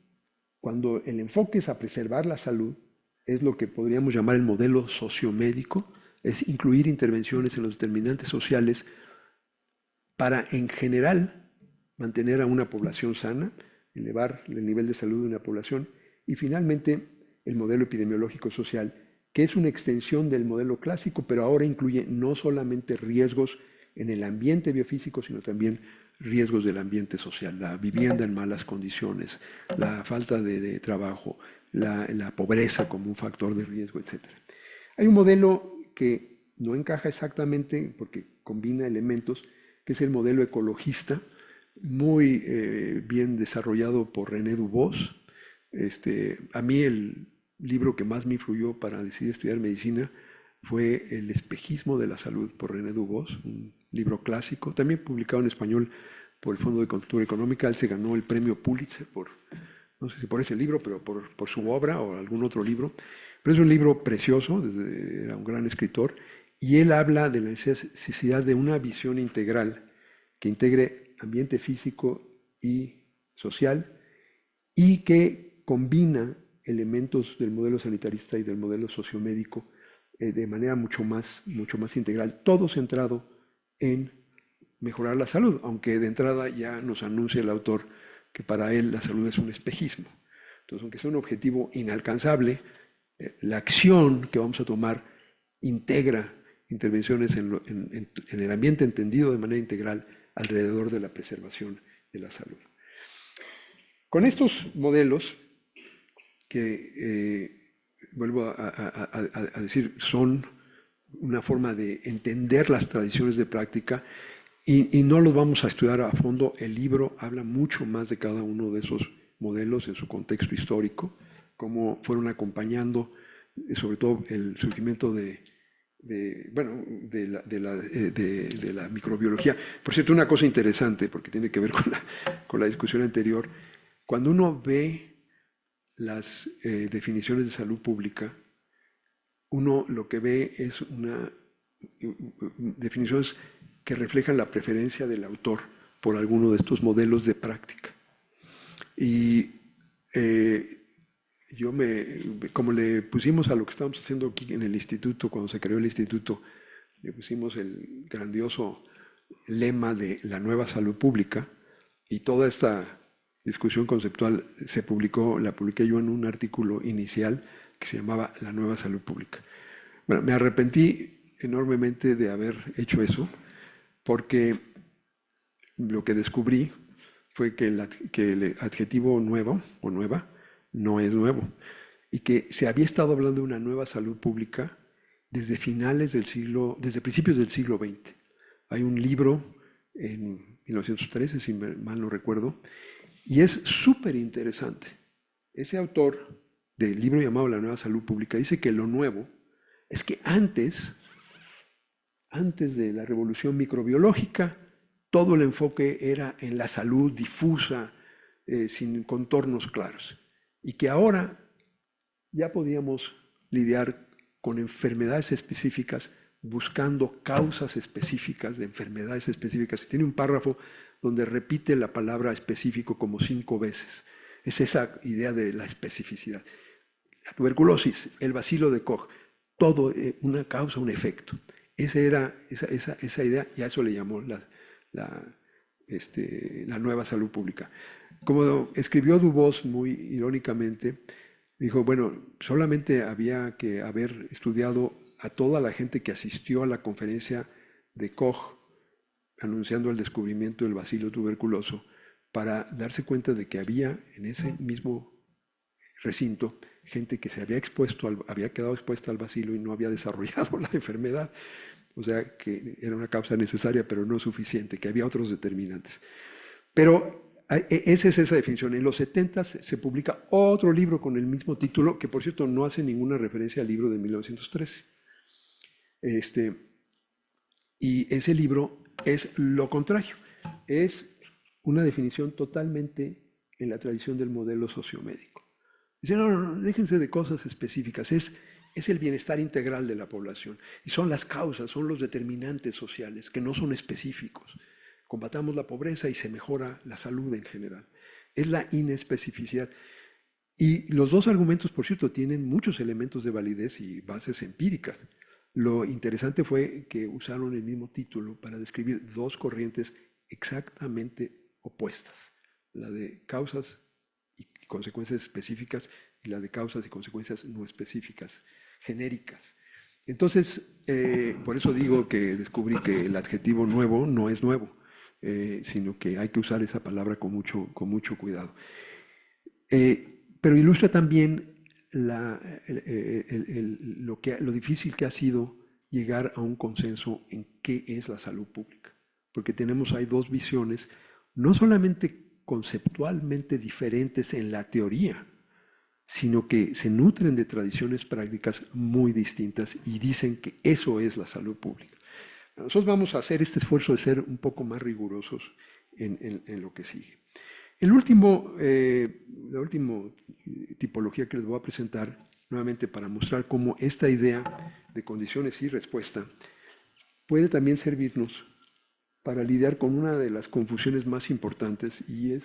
cuando el enfoque es a preservar la salud, es lo que podríamos llamar el modelo sociomédico, es incluir intervenciones en los determinantes sociales para, en general, mantener a una población sana, elevar el nivel de salud de una población, y finalmente el modelo epidemiológico social, que es una extensión del modelo clásico, pero ahora incluye no solamente riesgos en el ambiente biofísico, sino también riesgos del ambiente social, la vivienda en malas condiciones, la falta de trabajo, la pobreza como un factor de riesgo, etc. Hay un modelo que no encaja exactamente porque combina elementos, que es el modelo ecologista, muy bien desarrollado por René Dubos. A mí el libro que más me influyó para decidir estudiar medicina fue El espejismo de la salud por René Dubos, un libro clásico, también publicado en español por el Fondo de Cultura Económica. Él se ganó el premio Pulitzer no sé si por ese libro, pero por su obra o algún otro libro. Pero es un libro precioso, era un gran escritor, y él habla de la necesidad de una visión integral que integre ambiente físico y social y que combina elementos del modelo sanitarista y del modelo sociomédico de manera mucho más integral, todo centrado en mejorar la salud, aunque de entrada ya nos anuncia el autor que para él la salud es un espejismo. Entonces, aunque sea un objetivo inalcanzable, la acción que vamos a tomar integra intervenciones en el ambiente entendido de manera integral alrededor de la preservación de la salud. Con estos modelos, que vuelvo a decir, son una forma de entender las tradiciones de práctica y no los vamos a estudiar a fondo. El libro habla mucho más de cada uno de esos modelos en su contexto histórico, cómo fueron acompañando, sobre todo el surgimiento de la microbiología. Por cierto, una cosa interesante, porque tiene que ver con la discusión anterior, cuando uno ve las definiciones de salud pública, uno lo que ve es definiciones que reflejan la preferencia del autor por alguno de estos modelos de práctica. Y como le pusimos a lo que estamos haciendo aquí en el instituto, cuando se creó el instituto, le pusimos el grandioso lema de la nueva salud pública, y toda esta discusión conceptual la publiqué yo en un artículo inicial que se llamaba La nueva salud pública. Bueno, me arrepentí enormemente de haber hecho eso, porque lo que descubrí fue que el adjetivo nuevo o nueva no es nuevo, y que se había estado hablando de una nueva salud pública desde principios del siglo XX. Hay un libro en 1913, si mal no recuerdo, y es súper interesante. Ese autor del libro llamado La nueva salud pública dice que lo nuevo es que antes de la revolución microbiológica, todo el enfoque era en la salud difusa, sin contornos claros. Y que ahora ya podíamos lidiar con enfermedades específicas, buscando causas específicas de enfermedades específicas. Y tiene un párrafo donde repite la palabra específico como 5 veces. Es esa idea de la especificidad. La tuberculosis, el bacilo de Koch, todo una causa, un efecto. Esa idea, y a eso le llamó la nueva salud pública. Como escribió Dubos muy irónicamente, dijo, bueno, solamente había que haber estudiado a toda la gente que asistió a la conferencia de Koch anunciando el descubrimiento del bacilo tuberculoso para darse cuenta de que había en ese mismo recinto gente que había quedado expuesta al bacilo y no había desarrollado la enfermedad. O sea, que era una causa necesaria, pero no suficiente, que había otros determinantes. Pero esa es esa definición. En los 70 se publica otro libro con el mismo título, que por cierto no hace ninguna referencia al libro de 1913. Y ese libro es lo contrario. Es una definición totalmente en la tradición del modelo sociomédico. Dice, no, déjense de cosas específicas. Es el bienestar integral de la población. Y son las causas, son los determinantes sociales, que no son específicos. Combatamos la pobreza y se mejora la salud en general. Es la inespecificidad. Y los dos argumentos, por cierto, tienen muchos elementos de validez y bases empíricas. Lo interesante fue que usaron el mismo título para describir dos corrientes exactamente opuestas. La de causas y consecuencias específicas y la de causas y consecuencias no específicas, genéricas. Entonces, por eso digo que descubrí que el adjetivo nuevo no es nuevo, sino que hay que usar esa palabra con mucho cuidado. Pero ilustra también lo difícil que ha sido llegar a un consenso en qué es la salud pública, porque tenemos ahí dos visiones, no solamente conceptualmente diferentes en la teoría, sino que se nutren de tradiciones prácticas muy distintas y dicen que eso es la salud pública. Nosotros vamos a hacer este esfuerzo de ser un poco más rigurosos en lo que sigue. La última tipología que les voy a presentar, nuevamente para mostrar cómo esta idea de condiciones y respuesta puede también servirnos para lidiar con una de las confusiones más importantes, y es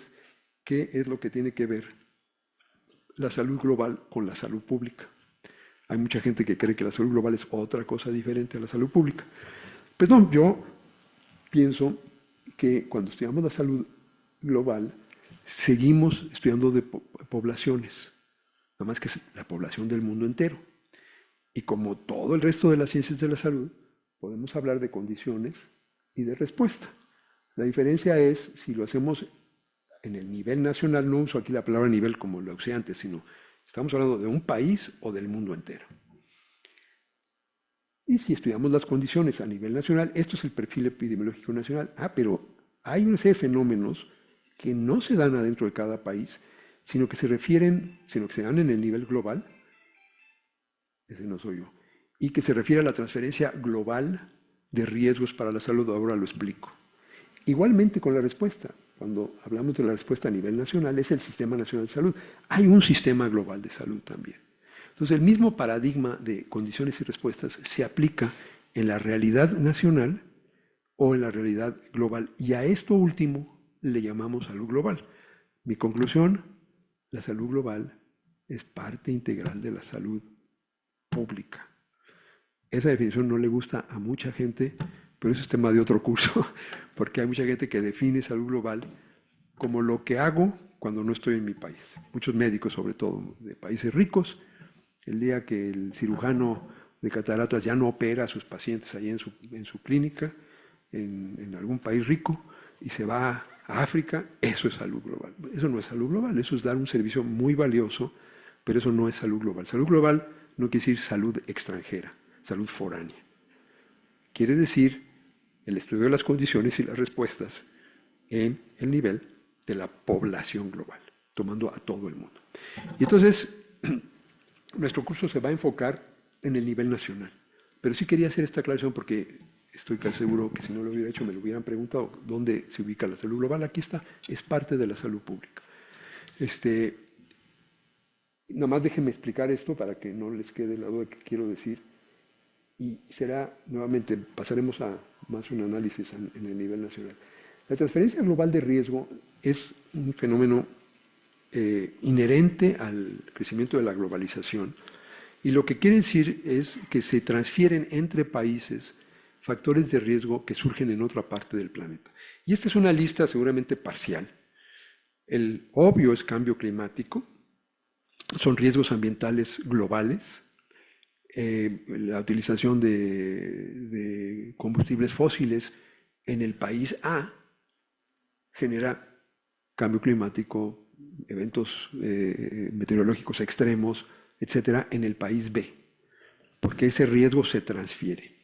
qué es lo que tiene que ver la salud global con la salud pública. Hay mucha gente que cree que la salud global es otra cosa diferente a la salud pública. Pues no, yo pienso que cuando estudiamos la salud global, seguimos estudiando de poblaciones, nada más que es la población del mundo entero. Y como todo el resto de las ciencias de la salud, podemos hablar de condiciones y de respuesta. La diferencia es si lo hacemos en el nivel nacional, no uso aquí la palabra nivel como lo usé antes, sino estamos hablando de un país o del mundo entero. Y si estudiamos las condiciones a nivel nacional, esto es el perfil epidemiológico nacional. Pero hay una serie de fenómenos que no se dan adentro de cada país, sino que se dan en el nivel global, ese no soy yo, y que se refiere a la transferencia global de riesgos para la salud, ahora lo explico. Igualmente con la respuesta, cuando hablamos de la respuesta a nivel nacional, es el Sistema Nacional de Salud. Hay un sistema global de salud también. Entonces, el mismo paradigma de condiciones y respuestas se aplica en la realidad nacional o en la realidad global. Y a esto último le llamamos salud global. Mi conclusión, la salud global es parte integral de la salud pública. Esa definición no le gusta a mucha gente, pero eso es tema de otro curso, porque hay mucha gente que define salud global como lo que hago cuando no estoy en mi país. Muchos médicos, sobre todo de países ricos, el día que el cirujano de cataratas ya no opera a sus pacientes ahí en su clínica, en algún país rico, y se va a África, eso es salud global. Eso no es salud global, eso es dar un servicio muy valioso, pero eso no es salud global. Salud global no quiere decir salud extranjera, salud foránea. Quiere decir el estudio de las condiciones y las respuestas en el nivel de la población global, tomando a todo el mundo. Y entonces, nuestro curso se va a enfocar en el nivel nacional. Pero sí quería hacer esta aclaración porque estoy casi seguro que si no lo hubiera hecho me lo hubieran preguntado dónde se ubica la salud global. Aquí está, es parte de la salud pública. Nada más déjenme explicar esto para que no les quede la duda que quiero decir. Y será, nuevamente, pasaremos a más un análisis en el nivel nacional. La transferencia global de riesgo es un fenómeno inherente al crecimiento de la globalización. Y lo que quiere decir es que se transfieren entre países factores de riesgo que surgen en otra parte del planeta. Y esta es una lista seguramente parcial. El obvio es cambio climático, son riesgos ambientales globales, la utilización de combustibles fósiles en el país A genera cambio climático, eventos meteorológicos extremos, etcétera, en el país B, porque ese riesgo se transfiere.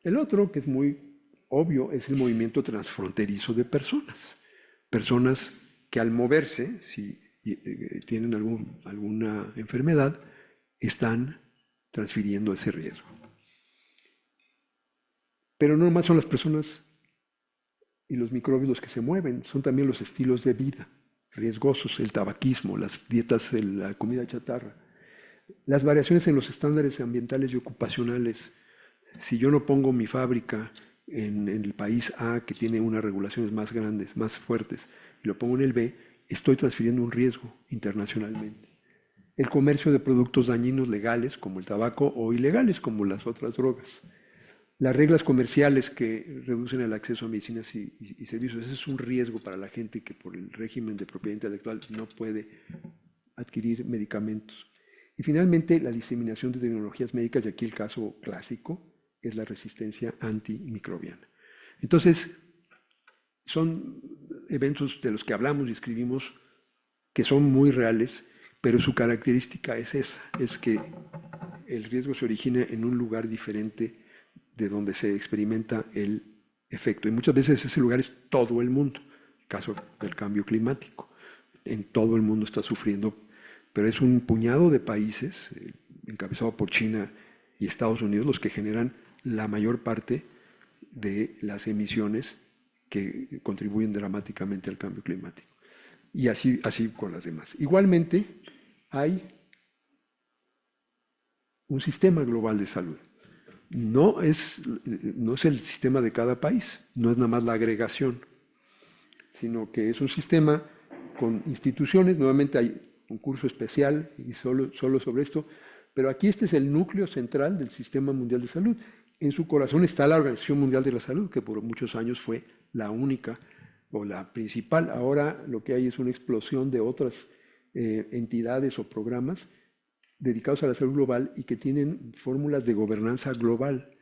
El otro, que es muy obvio, es el movimiento transfronterizo de personas. Personas que al moverse, si tienen alguna enfermedad, están transfiriendo ese riesgo. Pero no nomás son las personas y los microbios los que se mueven, son también los estilos de vida riesgosos, el tabaquismo, las dietas, la comida chatarra, las variaciones en los estándares ambientales y ocupacionales. Si yo no pongo mi fábrica en el país A, que tiene unas regulaciones más grandes, más fuertes, y lo pongo en el B, estoy transfiriendo un riesgo internacionalmente. El comercio de productos dañinos legales como el tabaco o ilegales como las otras drogas. Las reglas comerciales que reducen el acceso a medicinas y servicios, ese es un riesgo para la gente que por el régimen de propiedad intelectual no puede adquirir medicamentos. Y finalmente, la diseminación de tecnologías médicas, y aquí el caso clásico es la resistencia antimicrobiana. Entonces, son eventos de los que hablamos y escribimos que son muy reales, pero su característica es esa, es que el riesgo se origina en un lugar diferente de donde se experimenta el efecto. Y muchas veces ese lugar es todo el mundo, el caso del cambio climático. En todo el mundo está sufriendo, pero es un puñado de países, encabezado por China y Estados Unidos, los que generan la mayor parte de las emisiones que contribuyen dramáticamente al cambio climático. Y así con las demás. Igualmente, hay un sistema global de salud. No es el sistema de cada país, no es nada más la agregación, sino que es un sistema con instituciones. Nuevamente hay un curso especial y solo sobre esto, pero aquí este es el núcleo central del Sistema Mundial de Salud. en su corazón está la Organización Mundial de la Salud, que por muchos años fue la única o la principal. Ahora lo que hay es una explosión de otras entidades o programas dedicados a la salud global y que tienen fórmulas de gobernanza global.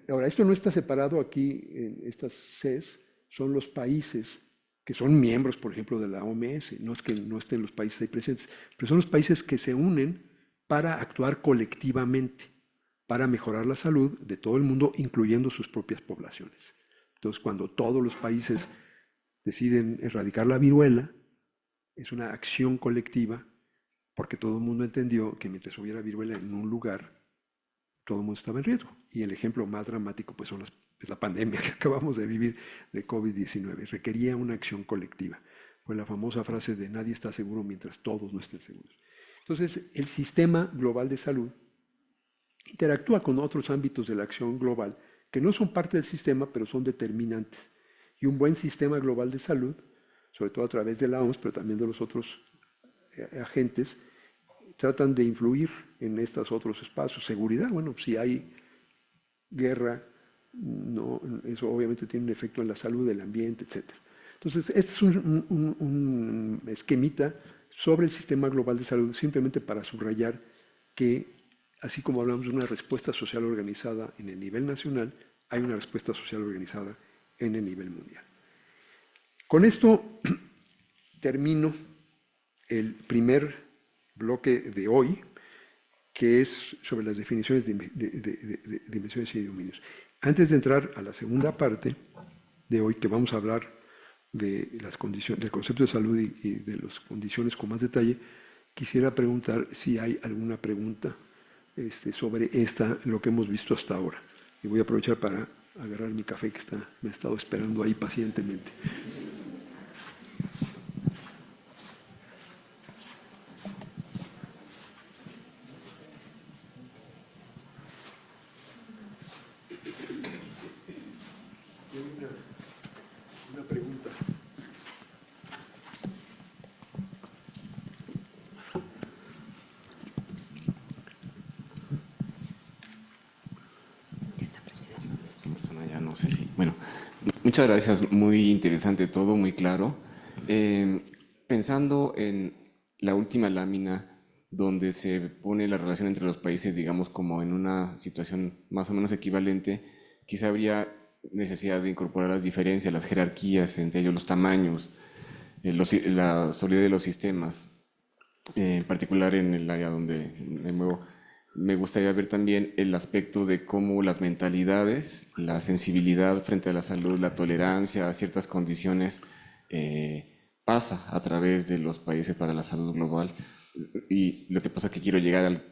Ahora, esto no está separado aquí en estas CES, son los países que son miembros, por ejemplo, de la OMS, no es que no estén los países ahí presentes, pero son los países que se unen para actuar colectivamente, para mejorar la salud de todo el mundo, incluyendo sus propias poblaciones. Entonces, cuando todos los países deciden erradicar la viruela, es una acción colectiva, porque todo el mundo entendió que mientras hubiera viruela en un lugar, todo el mundo estaba en riesgo. Y el ejemplo más dramático pues es la pandemia que acabamos de vivir de COVID-19. Requería una acción colectiva. Fue la famosa frase de nadie está seguro mientras todos no estén seguros. Entonces, el sistema global de salud interactúa con otros ámbitos de la acción global que no son parte del sistema, pero son determinantes. Y un buen sistema global de salud, sobre todo a través de la OMS, pero también de los otros agentes, tratan de influir en estos otros espacios. Seguridad, bueno, si hay guerra, no, eso obviamente tiene un efecto en la salud del ambiente, etc. Entonces, este es un esquemita sobre el sistema global de salud, simplemente para subrayar que, así como hablamos de una respuesta social organizada en el nivel nacional, hay una respuesta social organizada en el nivel mundial. Con esto termino el primer bloque de hoy, que es sobre las definiciones de dimensiones y dominios. Antes de entrar a la segunda parte de hoy, que vamos a hablar de las condiciones, del concepto de salud y de las condiciones con más detalle, quisiera preguntar si hay alguna pregunta sobre lo que hemos visto hasta ahora. Y voy a aprovechar para agarrar mi café que me ha estado esperando ahí pacientemente. Una pregunta. Ya no sé si. Bueno, muchas gracias. Muy interesante todo, muy claro. Pensando en la última lámina, donde se pone la relación entre los países, digamos, como en una situación más o menos equivalente, quizá habría necesidad de incorporar las diferencias, las jerarquías, entre ellos los tamaños, la solidez de los sistemas, en particular en el área donde me muevo. Me gustaría ver también el aspecto de cómo las mentalidades, la sensibilidad frente a la salud, la tolerancia a ciertas condiciones pasa a través de los países para la salud global. Y lo que pasa es que quiero llegar a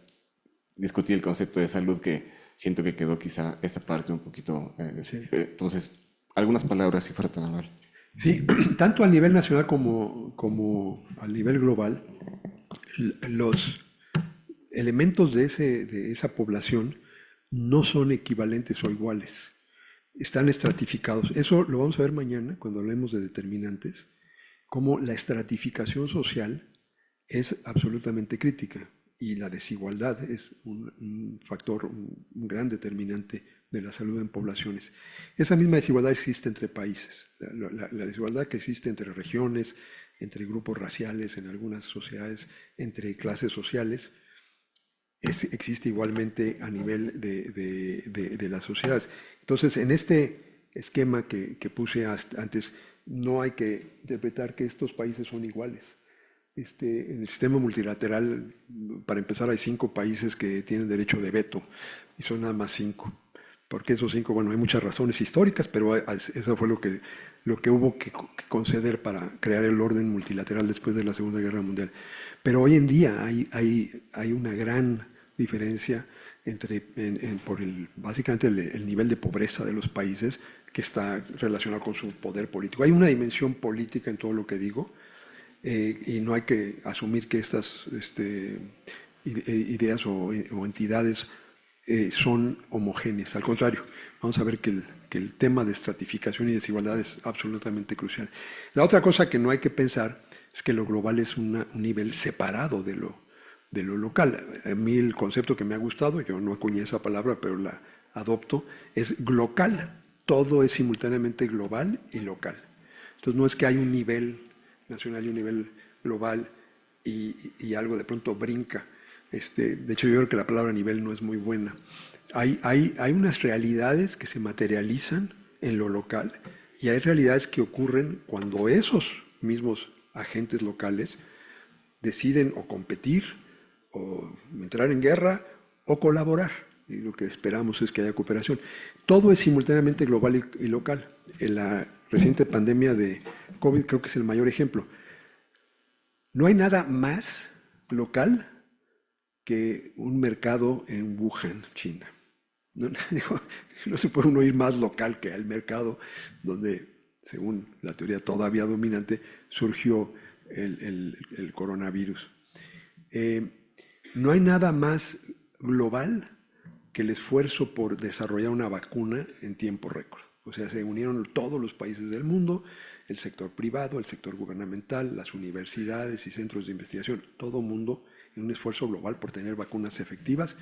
discutir el concepto de salud, que siento que quedó quizá esa parte un poquito. Sí. Entonces, algunas palabras, si fuera tan amable. Sí, tanto a nivel nacional como a nivel global, los elementos de esa población no son equivalentes o iguales, están estratificados. Eso lo vamos a ver mañana cuando hablemos de determinantes, cómo la estratificación social es absolutamente crítica y la desigualdad es un factor, un gran determinante de la salud en poblaciones. Esa misma desigualdad existe entre países, la desigualdad que existe entre regiones, entre grupos raciales en algunas sociedades, entre clases sociales, existe igualmente a nivel de las sociedades. Entonces, en este esquema que puse antes, no hay que interpretar que estos países son iguales. En el sistema multilateral, para empezar, hay 5 países que tienen derecho de veto y son nada más 5. ¿Por qué esos 5? Bueno, hay muchas razones históricas, pero eso fue lo que hubo que conceder para crear el orden multilateral después de la Segunda Guerra Mundial. Pero hoy en día hay una gran diferencia básicamente el nivel de pobreza de los países, que está relacionado con su poder político. Hay una dimensión política en todo lo que digo, y no hay que asumir que estas ideas o entidades son homogéneas. Al contrario, vamos a ver que el tema de estratificación y desigualdad es absolutamente crucial. La otra cosa que no hay que pensar es que lo global es un nivel separado de lo local. A mí el concepto que me ha gustado, yo no acuñé esa palabra, pero la adopto es glocal. Todo es simultáneamente global y local. Entonces no es que hay un nivel nacional y un nivel global y algo de pronto brinca. De hecho, yo creo que la palabra nivel no es muy buena. Hay unas realidades que se materializan en lo local y hay realidades que ocurren cuando esos mismos agentes locales deciden o competir o entrar en guerra o colaborar. Y lo que esperamos es que haya cooperación. Todo es simultáneamente global y local. En la reciente pandemia de COVID creo que es el mayor ejemplo. No hay nada más local que un mercado en Wuhan, China. No, no se puede uno ir más local que al mercado donde, según la teoría todavía dominante, surgió el coronavirus. No hay nada más global que el esfuerzo por desarrollar una vacuna en tiempo récord. O sea, se unieron todos los países del mundo, el sector privado, el sector gubernamental, las universidades y centros de investigación, todo mundo en un esfuerzo global por tener vacunas efectivas.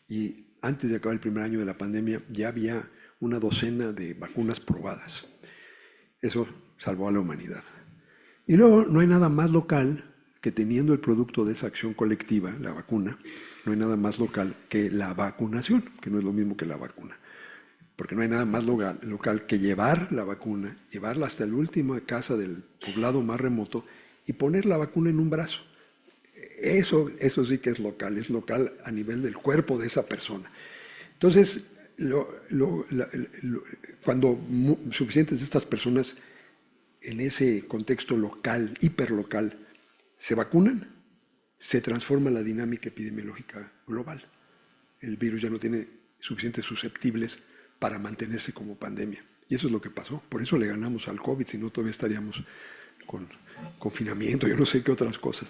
Y antes de acabar el primer año de la pandemia ya había una docena de vacunas probadas. Eso salvó a la humanidad. Y luego no hay nada más local que teniendo el producto de esa acción colectiva, la vacuna, no hay nada más local que la vacunación, que no es lo mismo que la vacuna. Porque no hay nada más local que llevar la vacuna, llevarla hasta la última casa del poblado más remoto y poner la vacuna en un brazo. Eso sí que es local a nivel del cuerpo de esa persona. Entonces, cuando suficientes de estas personas en ese contexto local, hiperlocal, se vacunan, se transforma la dinámica epidemiológica global. El virus ya no tiene suficientes susceptibles para mantenerse como pandemia. Y eso es lo que pasó. Por eso le ganamos al COVID, si no todavía estaríamos con confinamiento, yo no sé qué otras cosas.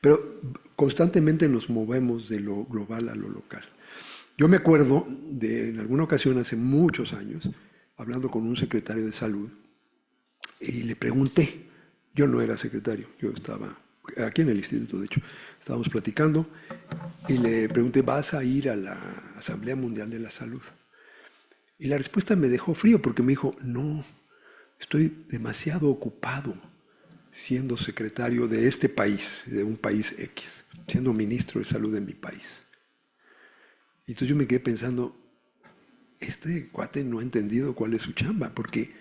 Pero constantemente nos movemos de lo global a lo local. Yo me acuerdo de, en alguna ocasión, hace muchos años, hablando con un secretario de salud, y le pregunté, yo no era secretario, yo estaba aquí en el instituto, de hecho, estábamos platicando, y le pregunté, ¿vas a ir a la Asamblea Mundial de la Salud? Y la respuesta me dejó frío, porque me dijo, no, estoy demasiado ocupado siendo secretario de este país, de un país X, siendo ministro de salud en mi país. Y entonces yo me quedé pensando, este cuate no ha entendido cuál es su chamba, porque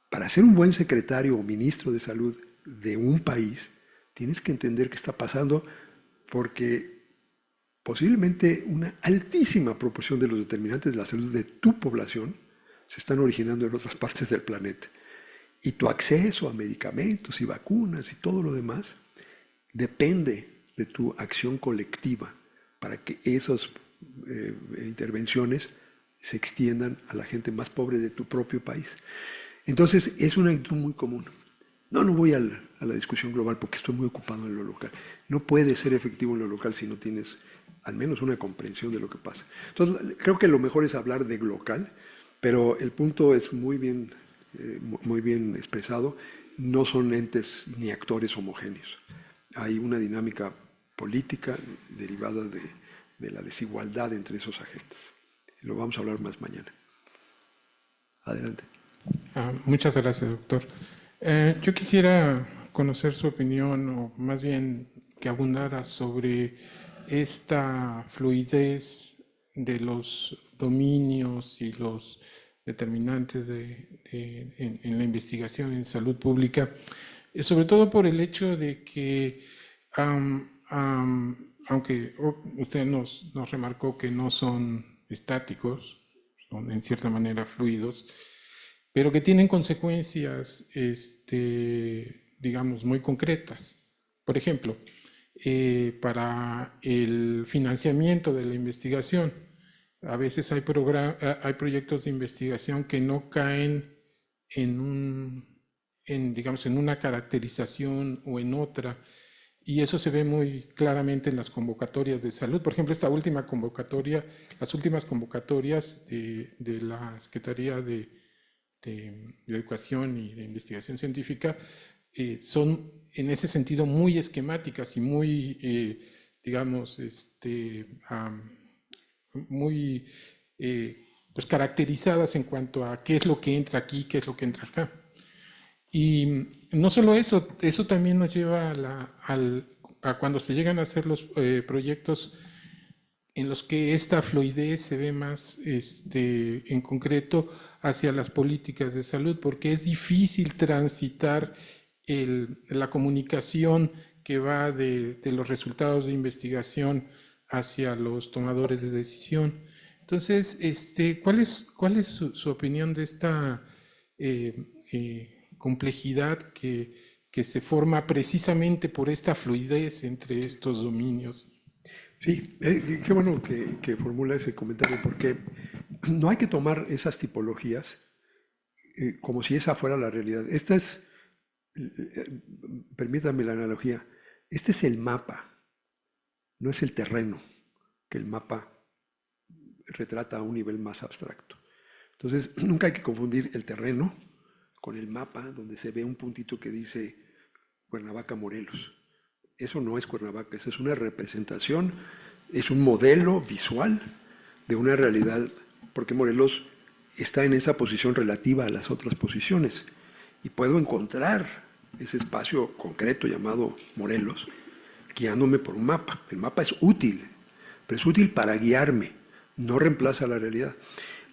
para ser un buen secretario o ministro de salud de un país, tienes que entender qué está pasando, porque posiblemente una altísima proporción de los determinantes de la salud de tu población se están originando en otras partes del planeta. Y tu acceso a medicamentos y vacunas y todo lo demás depende de tu acción colectiva para que esas intervenciones se extiendan a la gente más pobre de tu propio país. Entonces es una actitud muy común. No voy a la discusión global porque estoy muy ocupado en lo local. No puedes ser efectivo en lo local si no tienes al menos una comprensión de lo que pasa. Entonces creo que lo mejor es hablar de local, pero el punto es muy bien expresado. No son entes ni actores homogéneos. Hay una dinámica política derivada de la desigualdad entre esos agentes. Lo vamos a hablar más mañana. Adelante. Muchas gracias, doctor. Yo quisiera conocer su opinión, o más bien que abundara sobre esta fluidez de los dominios y los determinantes en la investigación en salud pública, sobre todo por el hecho de que, aunque usted nos remarcó que no son estáticos, son en cierta manera fluidos, pero que tienen consecuencias, digamos, muy concretas. Por ejemplo, para el financiamiento de la investigación, a veces hay proyectos de investigación que no caen digamos, en una caracterización o en otra, y eso se ve muy claramente en las convocatorias de salud. Por ejemplo, esta última convocatoria, las últimas convocatorias de la Secretaría de Educación y de Investigación Científica son en ese sentido muy esquemáticas y muy, digamos, muy pues, caracterizadas en cuanto a qué es lo que entra aquí, qué es lo que entra acá. Y no solo eso, eso también nos lleva a cuando se llegan a hacer los proyectos en los que esta fluidez se ve más en concreto hacia las políticas de salud, porque es difícil transitar la comunicación que va de los resultados de investigación hacia los tomadores de decisión. Entonces, ¿cuál es su opinión de esta complejidad que se forma precisamente por esta fluidez entre estos dominios? Sí, qué bueno que formula ese comentario, porque no hay que tomar esas tipologías como si esa fuera la realidad. Esta es, permítanme la analogía, este es el mapa, no es el terreno, que el mapa retrata a un nivel más abstracto. Entonces, nunca hay que confundir el terreno con el mapa, donde se ve un puntito que dice Cuernavaca, Morelos. Eso no es Cuernavaca, eso es una representación, es un modelo visual de una realidad, porque Morelos está en esa posición relativa a las otras posiciones. Y puedo encontrar ese espacio concreto llamado Morelos, guiándome por un mapa. El mapa es útil, pero es útil para guiarme, no reemplaza la realidad.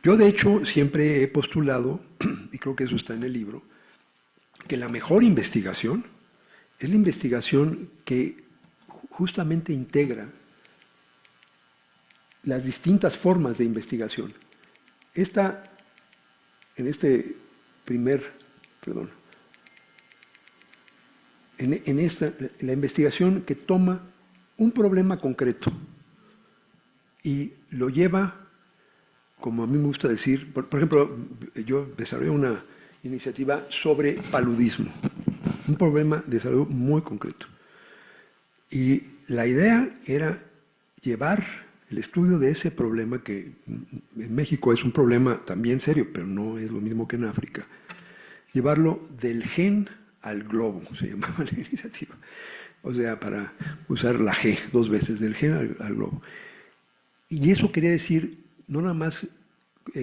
Yo, de hecho, siempre he postulado, y creo que eso está en el libro, que la mejor investigación es la investigación que justamente integra las distintas formas de investigación. La investigación que toma un problema concreto y lo lleva, como a mí me gusta decir, por ejemplo, yo desarrollé una iniciativa sobre paludismo, un problema de salud muy concreto. Y la idea era llevar el estudio de ese problema, que en México es un problema también serio, pero no es lo mismo que en África, llevarlo del gen al globo, se llamaba la iniciativa. O sea, para usar la G 2 veces, del gen al globo. Y eso quería decir no nada más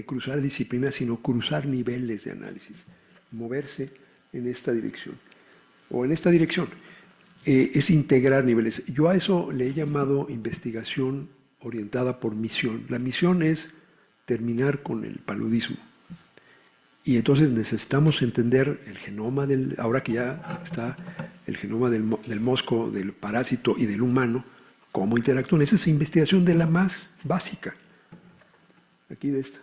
cruzar disciplinas, sino cruzar niveles de análisis, moverse en esta dirección. O en esta dirección, es integrar niveles. Yo a eso le he llamado investigación orientada por misión. La misión es terminar con el paludismo. Y entonces necesitamos entender el genoma ahora que ya está el genoma del mosco, del parásito y del humano, cómo interactúan. Esa es investigación de la más básica. Aquí de esta.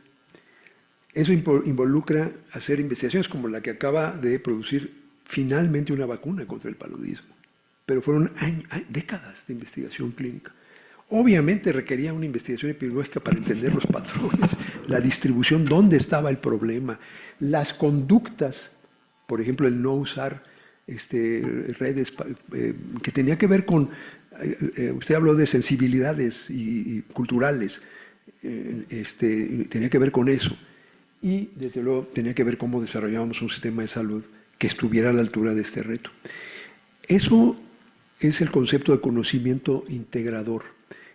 Eso involucra hacer investigaciones como la que acaba de producir finalmente una vacuna contra el paludismo. Pero fueron décadas de investigación clínica. Obviamente requería una investigación epidemiológica para entender los patrones, la distribución, dónde estaba el problema, las conductas, por ejemplo, el no usar redes, que tenía que ver con, usted habló de sensibilidades y culturales, tenía que ver con eso. Y desde luego tenía que ver cómo desarrollábamos un sistema de salud que estuviera a la altura de este reto. Eso es el concepto de conocimiento integrador,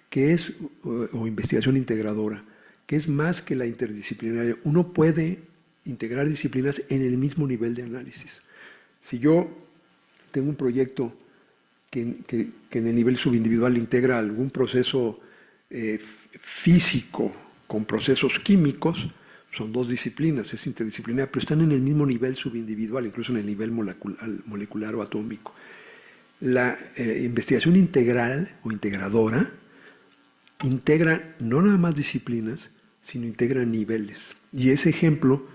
que es, o investigación integradora, que es más que la interdisciplinaria. Uno puede integrar disciplinas en el mismo nivel de análisis. Si yo tengo un proyecto que en el nivel subindividual integra algún proceso físico con procesos químicos, son 2 disciplinas, es interdisciplinaria, pero están en el mismo nivel subindividual, incluso en el nivel molecular o atómico. La investigación integral o integradora integra no nada más disciplinas, sino integra niveles. Y ese ejemplo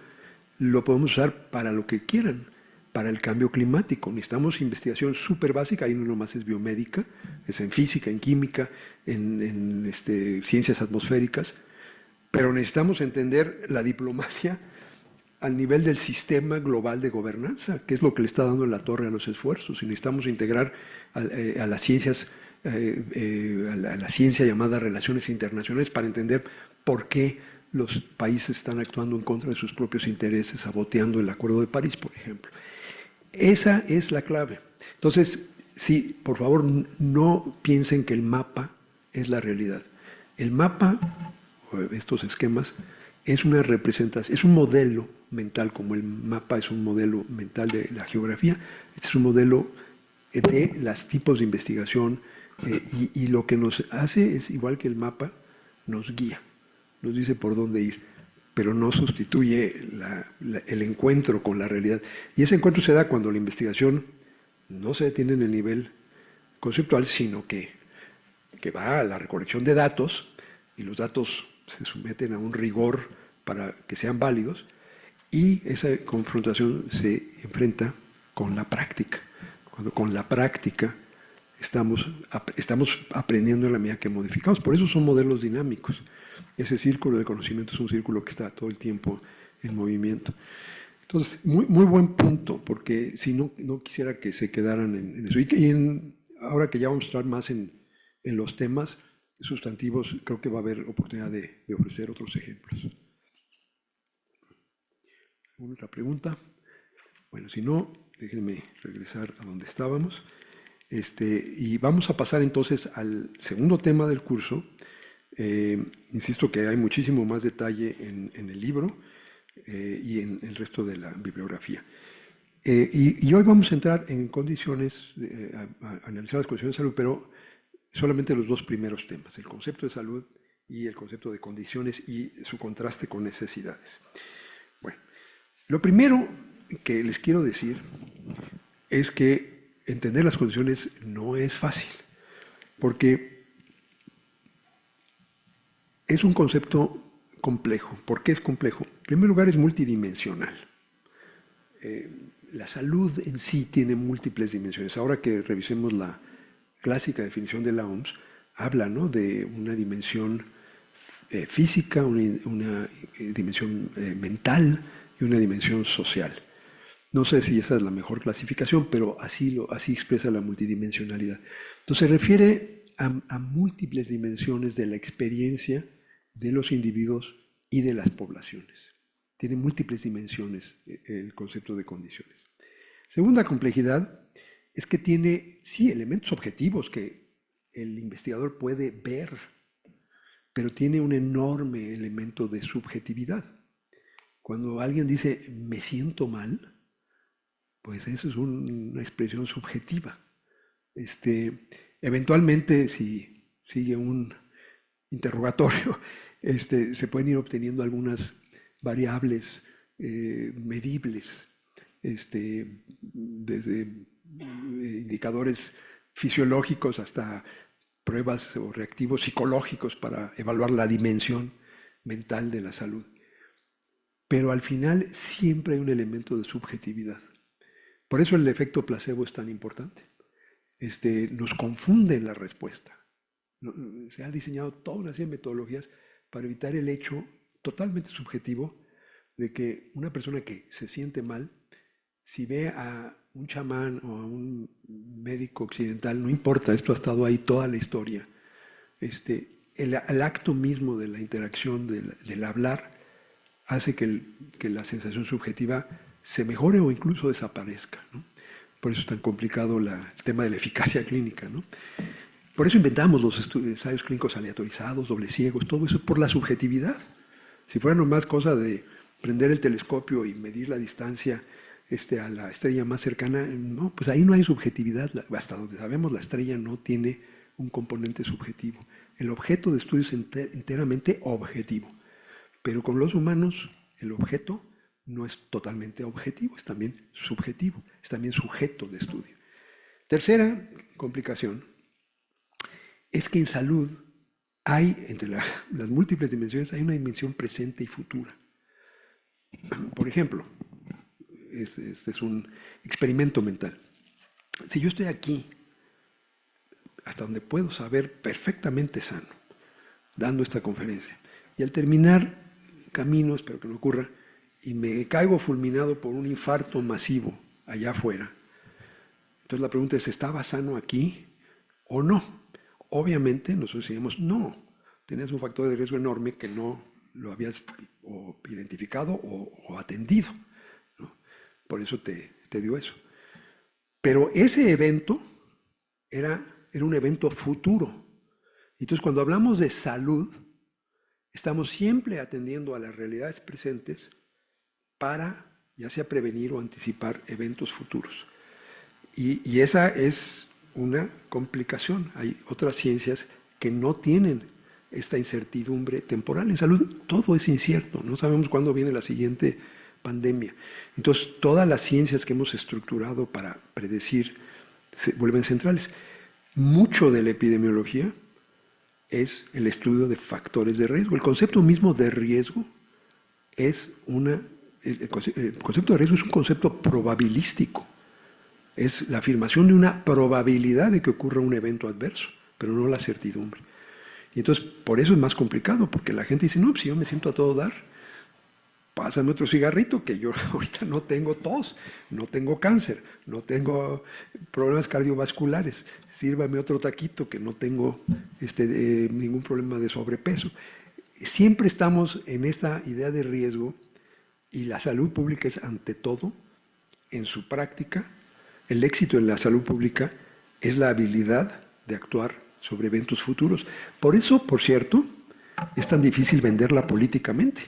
lo podemos usar para lo que quieran, para el cambio climático. Necesitamos investigación súper básica, ahí no nomás es biomédica, es en física, en química, en ciencias atmosféricas, pero necesitamos entender la diplomacia al nivel del sistema global de gobernanza, que es lo que le está dando la torre a los esfuerzos. Y necesitamos integrar a las ciencias, a la ciencia llamada relaciones internacionales, para entender por qué los países están actuando en contra de sus propios intereses, saboteando el Acuerdo de París, por ejemplo. Esa es la clave. Entonces, sí, por favor, no piensen que el mapa es la realidad. El mapa, estos esquemas, es una representación, es un modelo mental, como el mapa es un modelo mental de la geografía, este es un modelo de los tipos de investigación, y lo que nos hace es, igual que el mapa, nos guía, nos dice por dónde ir, pero no sustituye el encuentro con la realidad. Y ese encuentro se da cuando la investigación no se detiene en el nivel conceptual, sino que va a la recolección de datos, y los datos se someten a un rigor para que sean válidos, y esa confrontación se enfrenta con la práctica. Cuando con la práctica estamos aprendiendo en la medida que modificamos. Por eso son modelos dinámicos. Ese círculo de conocimiento es un círculo que está todo el tiempo en movimiento. Entonces, muy, muy buen punto, porque si no quisiera que se quedaran en eso. Ahora que ya vamos a estar más en los temas sustantivos, creo que va a haber oportunidad de ofrecer otros ejemplos. ¿Alguna otra pregunta? Bueno, si no, déjenme regresar a donde estábamos. Y vamos a pasar entonces al segundo tema del curso. Insisto que hay muchísimo más detalle en el libro y en el resto de la bibliografía. Y hoy vamos a entrar en condiciones, a analizar las condiciones de salud, pero solamente los dos primeros temas, el concepto de salud y el concepto de condiciones y su contraste con necesidades. Bueno, lo primero que les quiero decir es que entender las condiciones no es fácil, porque es un concepto complejo. ¿Por qué es complejo? En primer lugar, es multidimensional. La salud en sí tiene múltiples dimensiones. Ahora que revisemos la clásica definición de la OMS, habla, ¿no?, de una dimensión física, una dimensión mental y una dimensión social. No sé si esa es la mejor clasificación, pero así expresa la multidimensionalidad. Entonces se refiere a múltiples dimensiones de la experiencia de los individuos y de las poblaciones. Tiene múltiples dimensiones el concepto de condiciones. Segunda complejidad es que tiene, sí, elementos objetivos que el investigador puede ver, pero tiene un enorme elemento de subjetividad. Cuando alguien dice, me siento mal, pues eso es una expresión subjetiva. Eventualmente, si sigue un interrogatorio, se pueden ir obteniendo algunas variables medibles, desde indicadores fisiológicos hasta pruebas o reactivos psicológicos para evaluar la dimensión mental de la salud. Pero al final siempre hay un elemento de subjetividad. Por eso el efecto placebo es tan importante. Nos confunde la respuesta. Se ha diseñado toda una serie de metodologías para evitar el hecho totalmente subjetivo de que una persona que se siente mal, si ve a un chamán o a un médico occidental, no importa, esto ha estado ahí toda la historia, el acto mismo de la interacción, del hablar, hace que la sensación subjetiva se mejore o incluso desaparezca, ¿no? Por eso es tan complicado el tema de la eficacia clínica, ¿no? Por eso inventamos los ensayos clínicos aleatorizados, dobles ciegos, todo eso por la subjetividad. Si fuera nomás cosa de prender el telescopio y medir la distancia a la estrella más cercana, no, pues ahí no hay subjetividad. Hasta donde sabemos, la estrella no tiene un componente subjetivo. El objeto de estudio es enteramente objetivo. Pero con los humanos, el objeto no es totalmente objetivo, es también subjetivo, es también sujeto de estudio. Tercera complicación es que en salud hay, entre las múltiples dimensiones, hay una dimensión presente y futura. Por ejemplo, este es un experimento mental. Si yo estoy aquí, hasta donde puedo saber, perfectamente sano, dando esta conferencia, y al terminar camino, espero que no ocurra, y me caigo fulminado por un infarto masivo allá afuera, entonces la pregunta es, ¿estaba sano aquí o no? Obviamente nosotros decimos, no, tenías un factor de riesgo enorme que no lo habías o identificado o atendido, ¿no? Por eso te dio eso. Pero ese evento era un evento futuro. Entonces cuando hablamos de salud, Estamos siempre atendiendo a las realidades presentes para ya sea prevenir o anticipar eventos futuros. Y esa es una complicación. Hay otras ciencias que no tienen esta incertidumbre temporal. En salud todo es incierto, no sabemos cuándo viene la siguiente pandemia. Entonces, todas las ciencias que hemos estructurado para predecir se vuelven centrales. Mucho de la epidemiología es el estudio de factores de riesgo. El concepto mismo de riesgo es el concepto de riesgo es un concepto probabilístico. Es la afirmación de una probabilidad de que ocurra un evento adverso, pero no la certidumbre. Y entonces, por eso es más complicado, porque la gente dice, no, pues si yo me siento a todo dar, pásame otro cigarrito, que yo ahorita no tengo tos, no tengo cáncer, no tengo problemas cardiovasculares, sírvame otro taquito, que no tengo ningún problema de sobrepeso. Siempre estamos en esta idea de riesgo, y la salud pública es ante todo, en su práctica, el éxito en la salud pública es la habilidad de actuar sobre eventos futuros. Por eso, por cierto, es tan difícil venderla políticamente,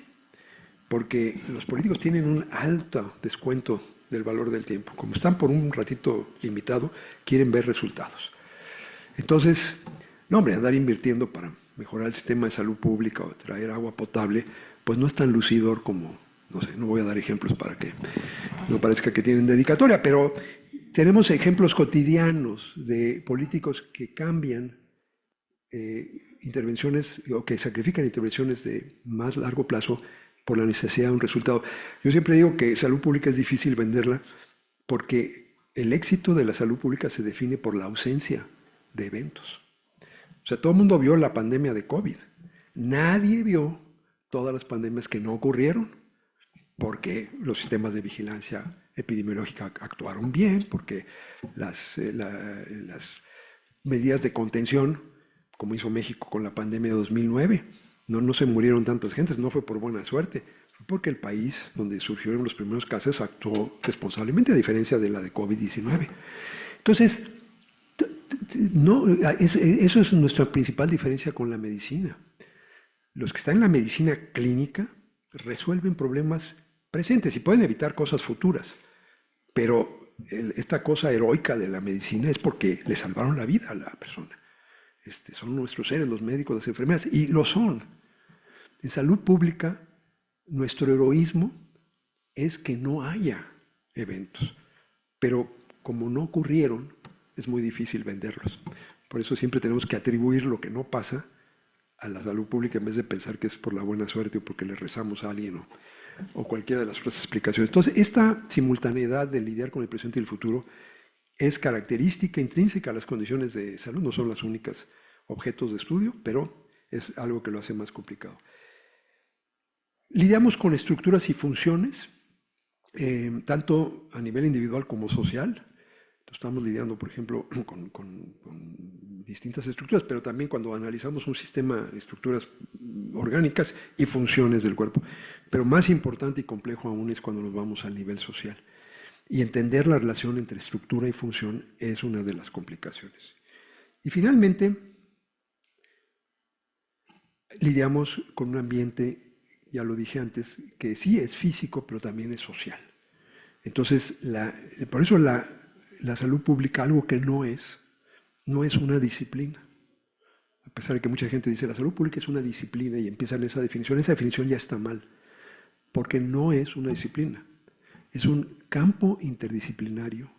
porque los políticos tienen un alto descuento del valor del tiempo. Como están por un ratito limitado, quieren ver resultados. Entonces, no, hombre, andar invirtiendo para mejorar el sistema de salud pública o traer agua potable, pues no es tan lucidor como, no sé, no voy a dar ejemplos para que no parezca que tienen dedicatoria, pero tenemos ejemplos cotidianos de políticos que cambian intervenciones o que sacrifican intervenciones de más largo plazo por la necesidad de un resultado. Yo siempre digo que salud pública es difícil venderla porque el éxito de la salud pública se define por la ausencia de eventos. O sea, todo el mundo vio la pandemia de COVID. Nadie vio todas las pandemias que no ocurrieron porque los sistemas de vigilancia epidemiológica actuaron bien, porque las medidas de contención, como hizo México con la pandemia de 2009, no se murieron tantas gentes, no fue por buena suerte, fue porque el país donde surgieron los primeros casos actuó responsablemente, a diferencia de la de COVID-19. Entonces, eso es nuestra principal diferencia con la medicina. Los que están en la medicina clínica resuelven problemas presentes y pueden evitar cosas futuras, pero esta cosa heroica de la medicina es porque le salvaron la vida a la persona. Son nuestros seres, los médicos, las enfermeras, y lo son. En salud pública, nuestro heroísmo es que no haya eventos, pero como no ocurrieron, es muy difícil venderlos. Por eso siempre tenemos que atribuir lo que no pasa a la salud pública en vez de pensar que es por la buena suerte o porque le rezamos a alguien o cualquiera de las otras explicaciones. Entonces, esta simultaneidad de lidiar con el presente y el futuro es característica intrínseca a las condiciones de salud, no son las únicas objetos de estudio, pero es algo que lo hace más complicado. Lidiamos con estructuras y funciones, tanto a nivel individual como social. Estamos lidiando, por ejemplo, con distintas estructuras, pero también cuando analizamos un sistema de estructuras orgánicas y funciones del cuerpo. Pero más importante y complejo aún es cuando nos vamos al nivel social. Y entender la relación entre estructura y función es una de las complicaciones. Y finalmente, lidiamos con un ambiente, ya lo dije antes, que sí es físico, pero también es social. Entonces, por eso la salud pública, algo que no es una disciplina. A pesar de que mucha gente dice la salud pública es una disciplina y empiezan esa definición ya está mal, porque no es una disciplina. Es un campo interdisciplinario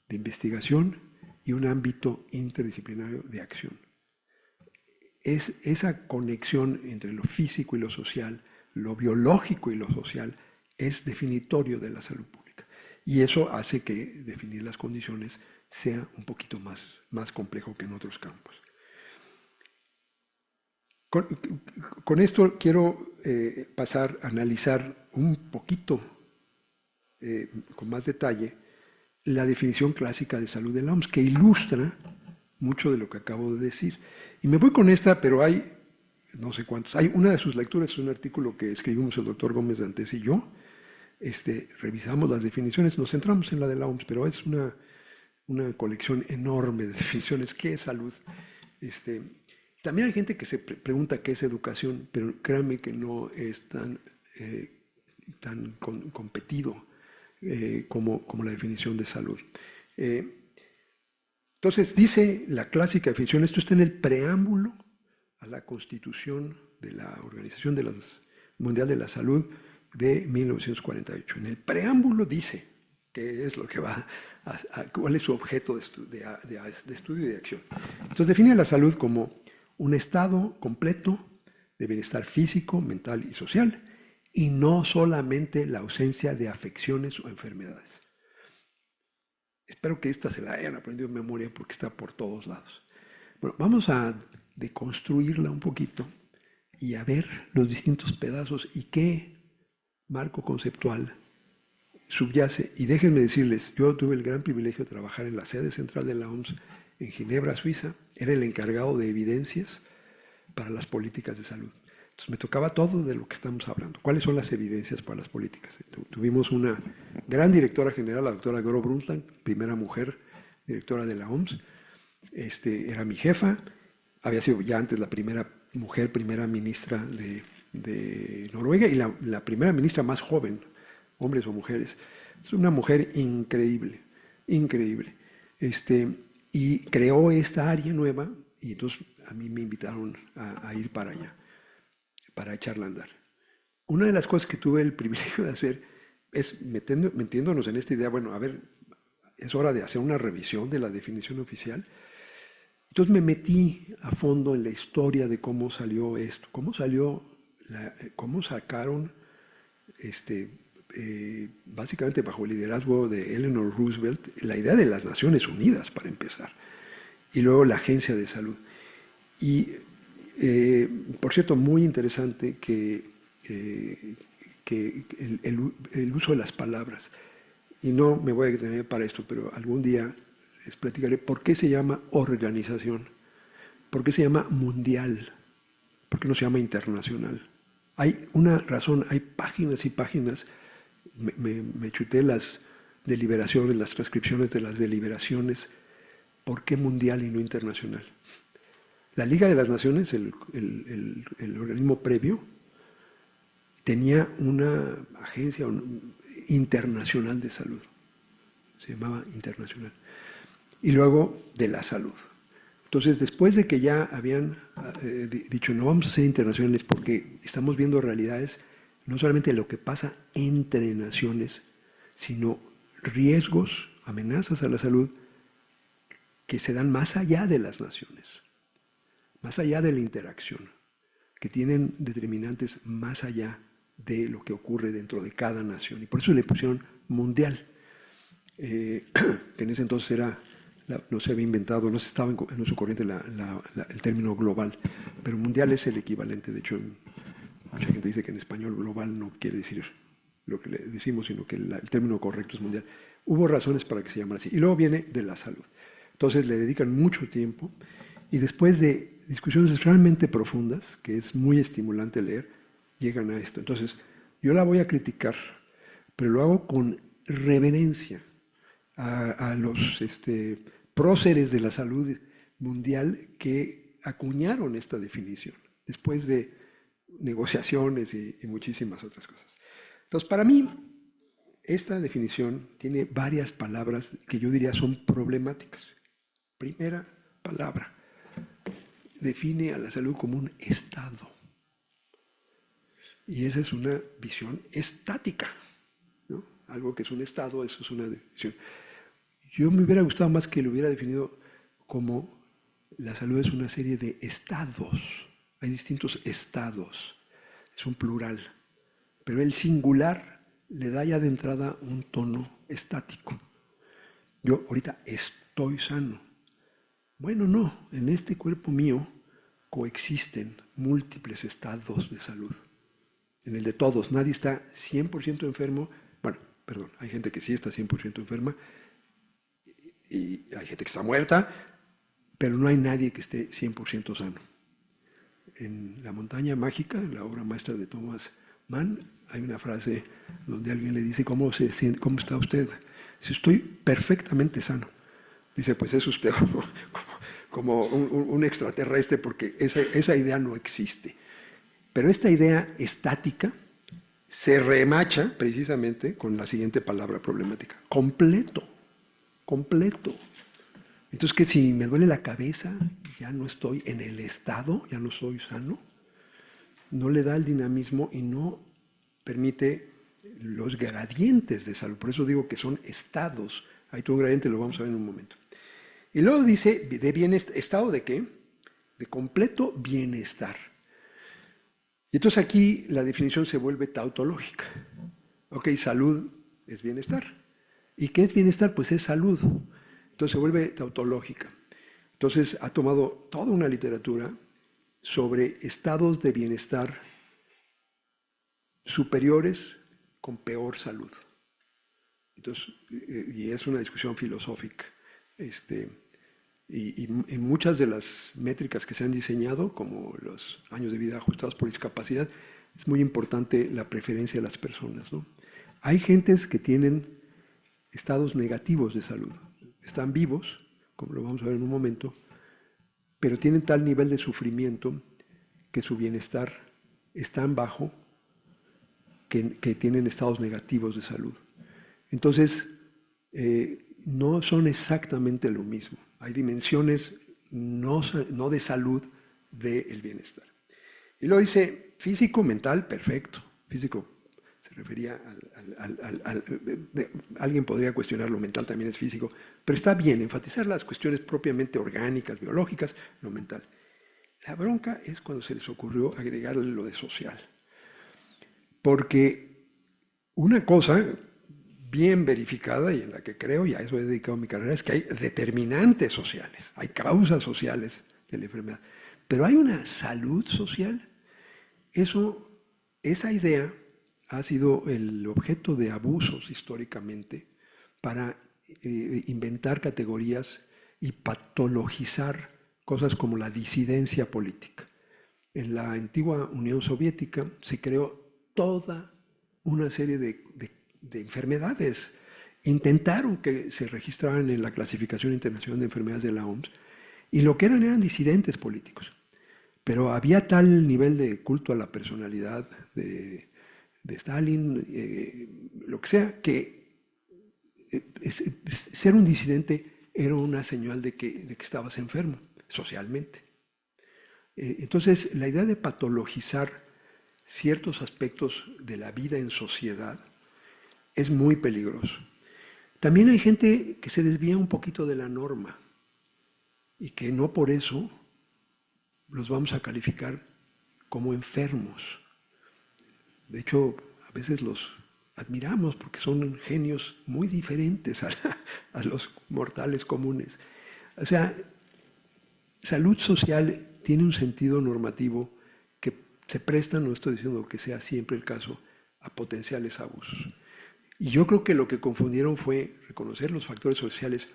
de investigación y un ámbito interdisciplinario de acción. Es esa conexión entre lo físico y lo social, lo biológico y lo social, es definitorio de la salud pública. Y eso hace que definir las condiciones sea un poquito más complejo que en otros campos. Con esto quiero pasar a analizar un poquito, con más detalle, la definición clásica de salud de la OMS, que ilustra mucho de lo que acabo de decir. Y me voy con esta, pero hay no sé cuántos. Hay una de sus lecturas, es un artículo que escribimos el doctor Gómez Dantes y yo. Revisamos las definiciones, nos centramos en la de la OMS, pero es una colección enorme de definiciones. ¿Qué es salud? También hay gente que se pregunta qué es educación, pero créanme que no es tan competido como la definición de salud. Entonces dice la clásica definición, esto está en el preámbulo a la Constitución de la Organización Mundial de la Salud de 1948. En el preámbulo dice qué es lo que cuál es su objeto de estudio y de acción. Entonces define la salud como un estado completo de bienestar físico, mental y social, y no solamente la ausencia de afecciones o enfermedades. Espero que esta se la hayan aprendido en memoria porque está por todos lados. Bueno, vamos a deconstruirla un poquito y a ver los distintos pedazos y qué marco conceptual subyace. Y déjenme decirles, yo tuve el gran privilegio de trabajar en la sede central de la OMS en Ginebra, Suiza. Era el encargado de evidencias para las políticas de salud. Entonces me tocaba todo de lo que estamos hablando. ¿Cuáles son las evidencias para las políticas? Tuvimos una gran directora general, la doctora Gro Brundtland, primera mujer directora de la OMS. Era mi jefa, había sido ya antes la primera mujer, primera ministra de Noruega y la primera ministra más joven, hombres o mujeres. Es una mujer increíble, increíble. Y creó esta área nueva y entonces a mí me invitaron a ir para allá, para echarla a andar. Una de las cosas que tuve el privilegio de hacer es metiéndonos en esta idea, bueno, a ver, es hora de hacer una revisión de la definición oficial. Entonces me metí a fondo en la historia de cómo salió esto, cómo sacaron, básicamente bajo el liderazgo de Eleanor Roosevelt, la idea de las Naciones Unidas, para empezar, y luego la Agencia de Salud. Y, por cierto, muy interesante que el uso de las palabras, y no me voy a detener para esto, pero algún día les platicaré por qué se llama organización, por qué se llama mundial, por qué no se llama internacional. Hay una razón, hay páginas y páginas, me chuté las deliberaciones, las transcripciones de las deliberaciones, ¿por qué mundial y no internacional? La Liga de las Naciones, el organismo previo, tenía una agencia internacional de salud, se llamaba internacional, y luego de la salud. Entonces, después de que ya habían dicho no vamos a ser internacionales porque estamos viendo realidades, no solamente lo que pasa entre naciones, sino riesgos, amenazas a la salud que se dan más allá de las naciones, más allá de la interacción, que tienen determinantes más allá de lo que ocurre dentro de cada nación. Y por eso le pusieron mundial, que en ese entonces no se había inventado, no se estaba en su corriente el término global, pero mundial es el equivalente. De hecho, mucha gente dice que en español global no quiere decir lo que le decimos, sino que el término correcto es mundial. Hubo razones para que se llamara así. Y luego viene de la salud. Entonces le dedican mucho tiempo y después de discusiones realmente profundas, que es muy estimulante leer, llegan a esto. Entonces, yo la voy a criticar, pero lo hago con reverencia a los próceres de la salud mundial que acuñaron esta definición, después de negociaciones y muchísimas otras cosas. Entonces, para mí, esta definición tiene varias palabras que yo diría son problemáticas. Primera palabra, define a la salud como un estado. Y esa es una visión estática, ¿no? Algo que es un estado, eso es una definición. Yo me hubiera gustado más que lo hubiera definido como la salud es una serie de estados. Hay distintos estados, es un plural, pero el singular le da ya de entrada un tono estático. Yo ahorita estoy sano. Bueno, no, en este cuerpo mío coexisten múltiples estados de salud. En el de todos, nadie está 100% enfermo. Bueno, perdón, hay gente que sí está 100% enferma y hay gente que está muerta, pero no hay nadie que esté 100% sano. En La montaña mágica, en la obra maestra de Thomas Mann, hay una frase donde alguien le dice, ¿cómo está usted? Dice, estoy perfectamente sano. Dice, pues es usted como un extraterrestre, porque esa idea no existe. Pero esta idea estática se remacha precisamente con la siguiente palabra problemática: completo, completo. Entonces, que si me duele la cabeza, ya no estoy en el estado, ya no soy sano, no le da el dinamismo y no permite los gradientes de salud. Por eso digo que son estados. Hay todo un gradiente, lo vamos a ver en un momento. Y luego dice, ¿de bienestar? ¿Estado de qué? De completo bienestar. Y entonces aquí la definición se vuelve tautológica. Ok, salud es bienestar. ¿Y qué es bienestar? Pues es salud. Entonces se vuelve tautológica. Entonces ha tomado toda una literatura sobre estados de bienestar superiores con peor salud. Entonces, y es una discusión filosófica. Y en muchas de las métricas que se han diseñado, como los años de vida ajustados por discapacidad, es muy importante la preferencia de las personas, ¿no? Hay gentes que tienen estados negativos de salud. Están vivos, como lo vamos a ver en un momento, pero tienen tal nivel de sufrimiento que su bienestar es tan bajo que tienen estados negativos de salud. Entonces, no son exactamente lo mismo. Hay dimensiones no de salud del bienestar. Y luego dice físico, mental, perfecto. Físico se refería alguien podría cuestionar lo mental, también es físico, pero está bien enfatizar las cuestiones propiamente orgánicas, biológicas, lo mental. La bronca es cuando se les ocurrió agregarle lo de social. Porque una cosa bien verificada y en la que creo, y a eso he dedicado mi carrera, es que hay determinantes sociales, hay causas sociales de la enfermedad, pero hay una salud social. Esa idea ha sido el objeto de abusos históricamente para inventar categorías y patologizar cosas como la disidencia política. En la antigua Unión Soviética se creó toda una serie de enfermedades. Intentaron que se registraran en la Clasificación Internacional de Enfermedades de la OMS y lo que eran disidentes políticos. Pero había tal nivel de culto a la personalidad de Stalin, lo que sea, que ser un disidente era una señal de que estabas enfermo socialmente. Entonces, la idea de patologizar ciertos aspectos de la vida en sociedad es muy peligroso. También hay gente que se desvía un poquito de la norma y que no por eso los vamos a calificar como enfermos. De hecho, a veces los admiramos porque son genios muy diferentes a los mortales comunes. O sea, salud social tiene un sentido normativo que se presta, no estoy diciendo que sea siempre el caso, a potenciales abusos. Y yo creo que lo que confundieron fue reconocer los factores sociales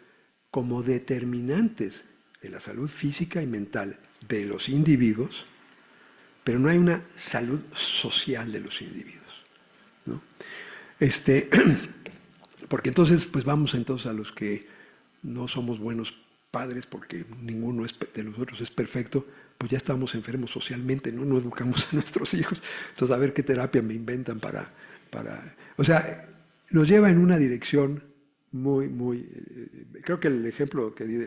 como determinantes de la salud física y mental de los individuos, pero no hay una salud social de los individuos, ¿no? Porque entonces, pues vamos entonces a los que no somos buenos padres, porque ninguno de nosotros es perfecto, pues ya estamos enfermos socialmente, no educamos a nuestros hijos. Entonces, a ver qué terapia me inventan para o sea, nos lleva en una dirección muy... creo que el ejemplo que di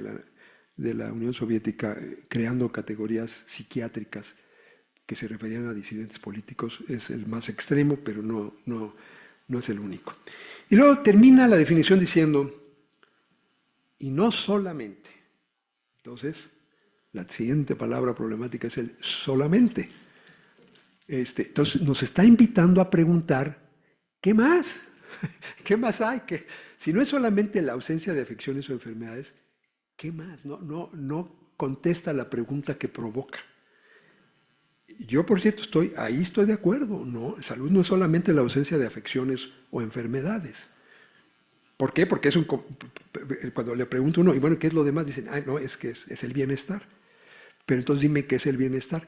de la Unión Soviética, creando categorías psiquiátricas que se referían a disidentes políticos, es el más extremo, pero no es el único. Y luego termina la definición diciendo, y no solamente. Entonces, la siguiente palabra problemática es el solamente. Entonces, nos está invitando a preguntar, ¿qué más? ¿Qué más hay? Que si no es solamente la ausencia de afecciones o enfermedades, ¿qué más? No contesta la pregunta que provoca. Yo, por cierto, estoy de acuerdo. No, salud no es solamente la ausencia de afecciones o enfermedades. ¿Por qué? Porque cuando le pregunto a uno, y bueno, ¿qué es lo demás? Dicen, no, es que es el bienestar. Pero entonces dime qué es el bienestar.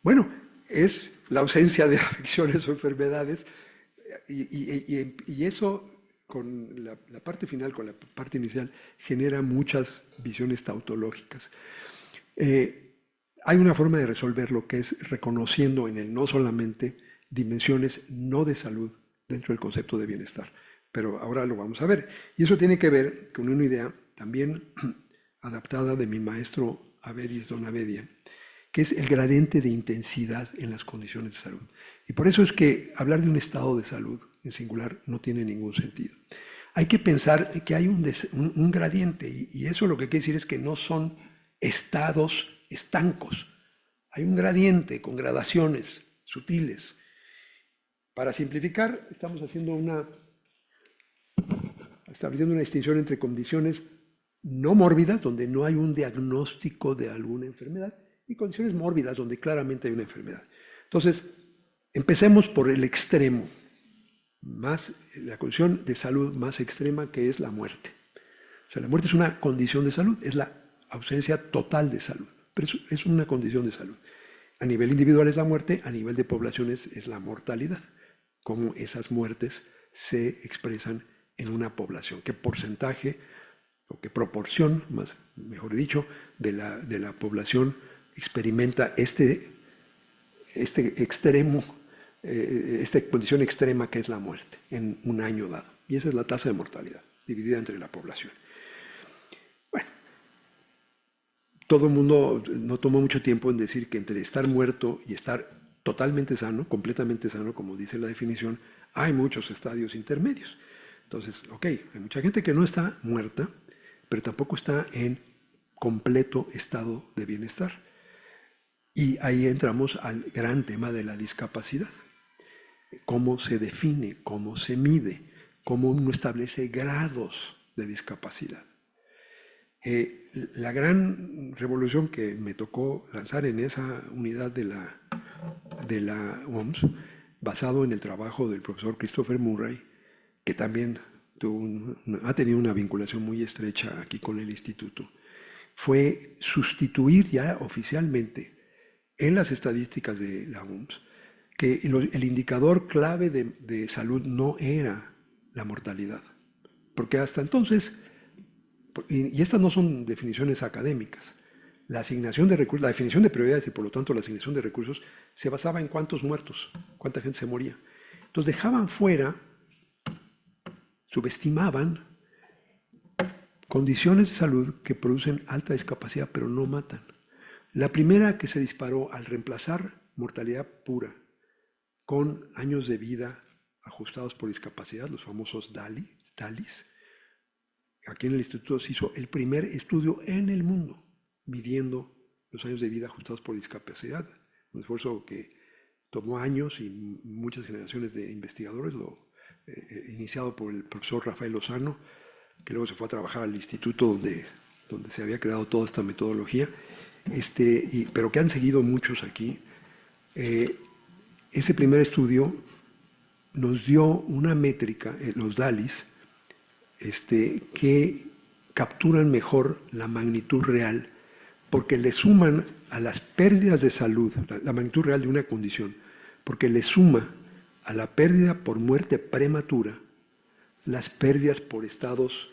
Bueno, es la ausencia de afecciones o enfermedades. Y eso, con la parte final, con la parte inicial, genera muchas visiones tautológicas. Hay una forma de resolverlo que es reconociendo en él no solamente dimensiones no de salud dentro del concepto de bienestar, pero ahora lo vamos a ver. Y eso tiene que ver con una idea también adaptada de mi maestro Averis Donavedia, que es el gradiente de intensidad en las condiciones de salud. Y por eso es que hablar de un estado de salud en singular no tiene ningún sentido. Hay que pensar que hay un gradiente, y eso lo que quiere decir es que no son estados estancos. Hay un gradiente con gradaciones sutiles. Para simplificar, estamos estableciendo una distinción entre condiciones no mórbidas, donde no hay un diagnóstico de alguna enfermedad, y condiciones mórbidas, donde claramente hay una enfermedad. Entonces, empecemos por el extremo, la condición de salud más extrema, que es la muerte. O sea, la muerte es una condición de salud, es la ausencia total de salud, pero es una condición de salud. A nivel individual es la muerte, a nivel de poblaciones es la mortalidad. Cómo esas muertes se expresan en una población, qué porcentaje o qué proporción, mejor dicho, de la población experimenta esta condición extrema que es la muerte en un año dado. Y esa es la tasa de mortalidad dividida entre la población. Bueno, todo el mundo no tomó mucho tiempo en decir que entre estar muerto y estar totalmente sano, completamente sano, como dice la definición, hay muchos estadios intermedios. Entonces, ok, hay mucha gente que no está muerta, pero tampoco está en completo estado de bienestar. Y ahí entramos al gran tema de la discapacidad. Cómo se define, cómo se mide, cómo uno establece grados de discapacidad. La gran revolución que me tocó lanzar en esa unidad de la OMS, basado en el trabajo del profesor Christopher Murray, que también ha tenido una vinculación muy estrecha aquí con el instituto, fue sustituir ya oficialmente en las estadísticas de la OMS que el indicador clave de salud no era la mortalidad, porque hasta entonces, y estas no son definiciones académicas, la asignación de recursos, la definición de prioridades y por lo tanto la asignación de recursos se basaba en cuántos muertos, cuánta gente se moría. Entonces dejaban fuera, subestimaban condiciones de salud que producen alta discapacidad pero no matan. La primera que se disparó al reemplazar mortalidad pura con años de vida ajustados por discapacidad, los famosos DALIs. Aquí en el instituto se hizo el primer estudio en el mundo midiendo los años de vida ajustados por discapacidad, un esfuerzo que tomó años y muchas generaciones de investigadores, iniciado por el profesor Rafael Lozano, que luego se fue a trabajar al instituto donde se había creado toda esta metodología, pero que han seguido muchos aquí. Ese primer estudio nos dio una métrica, los DALIs, que capturan mejor la magnitud real, porque le suman a las pérdidas de salud, la magnitud real de una condición, porque le suma a la pérdida por muerte prematura las pérdidas por estados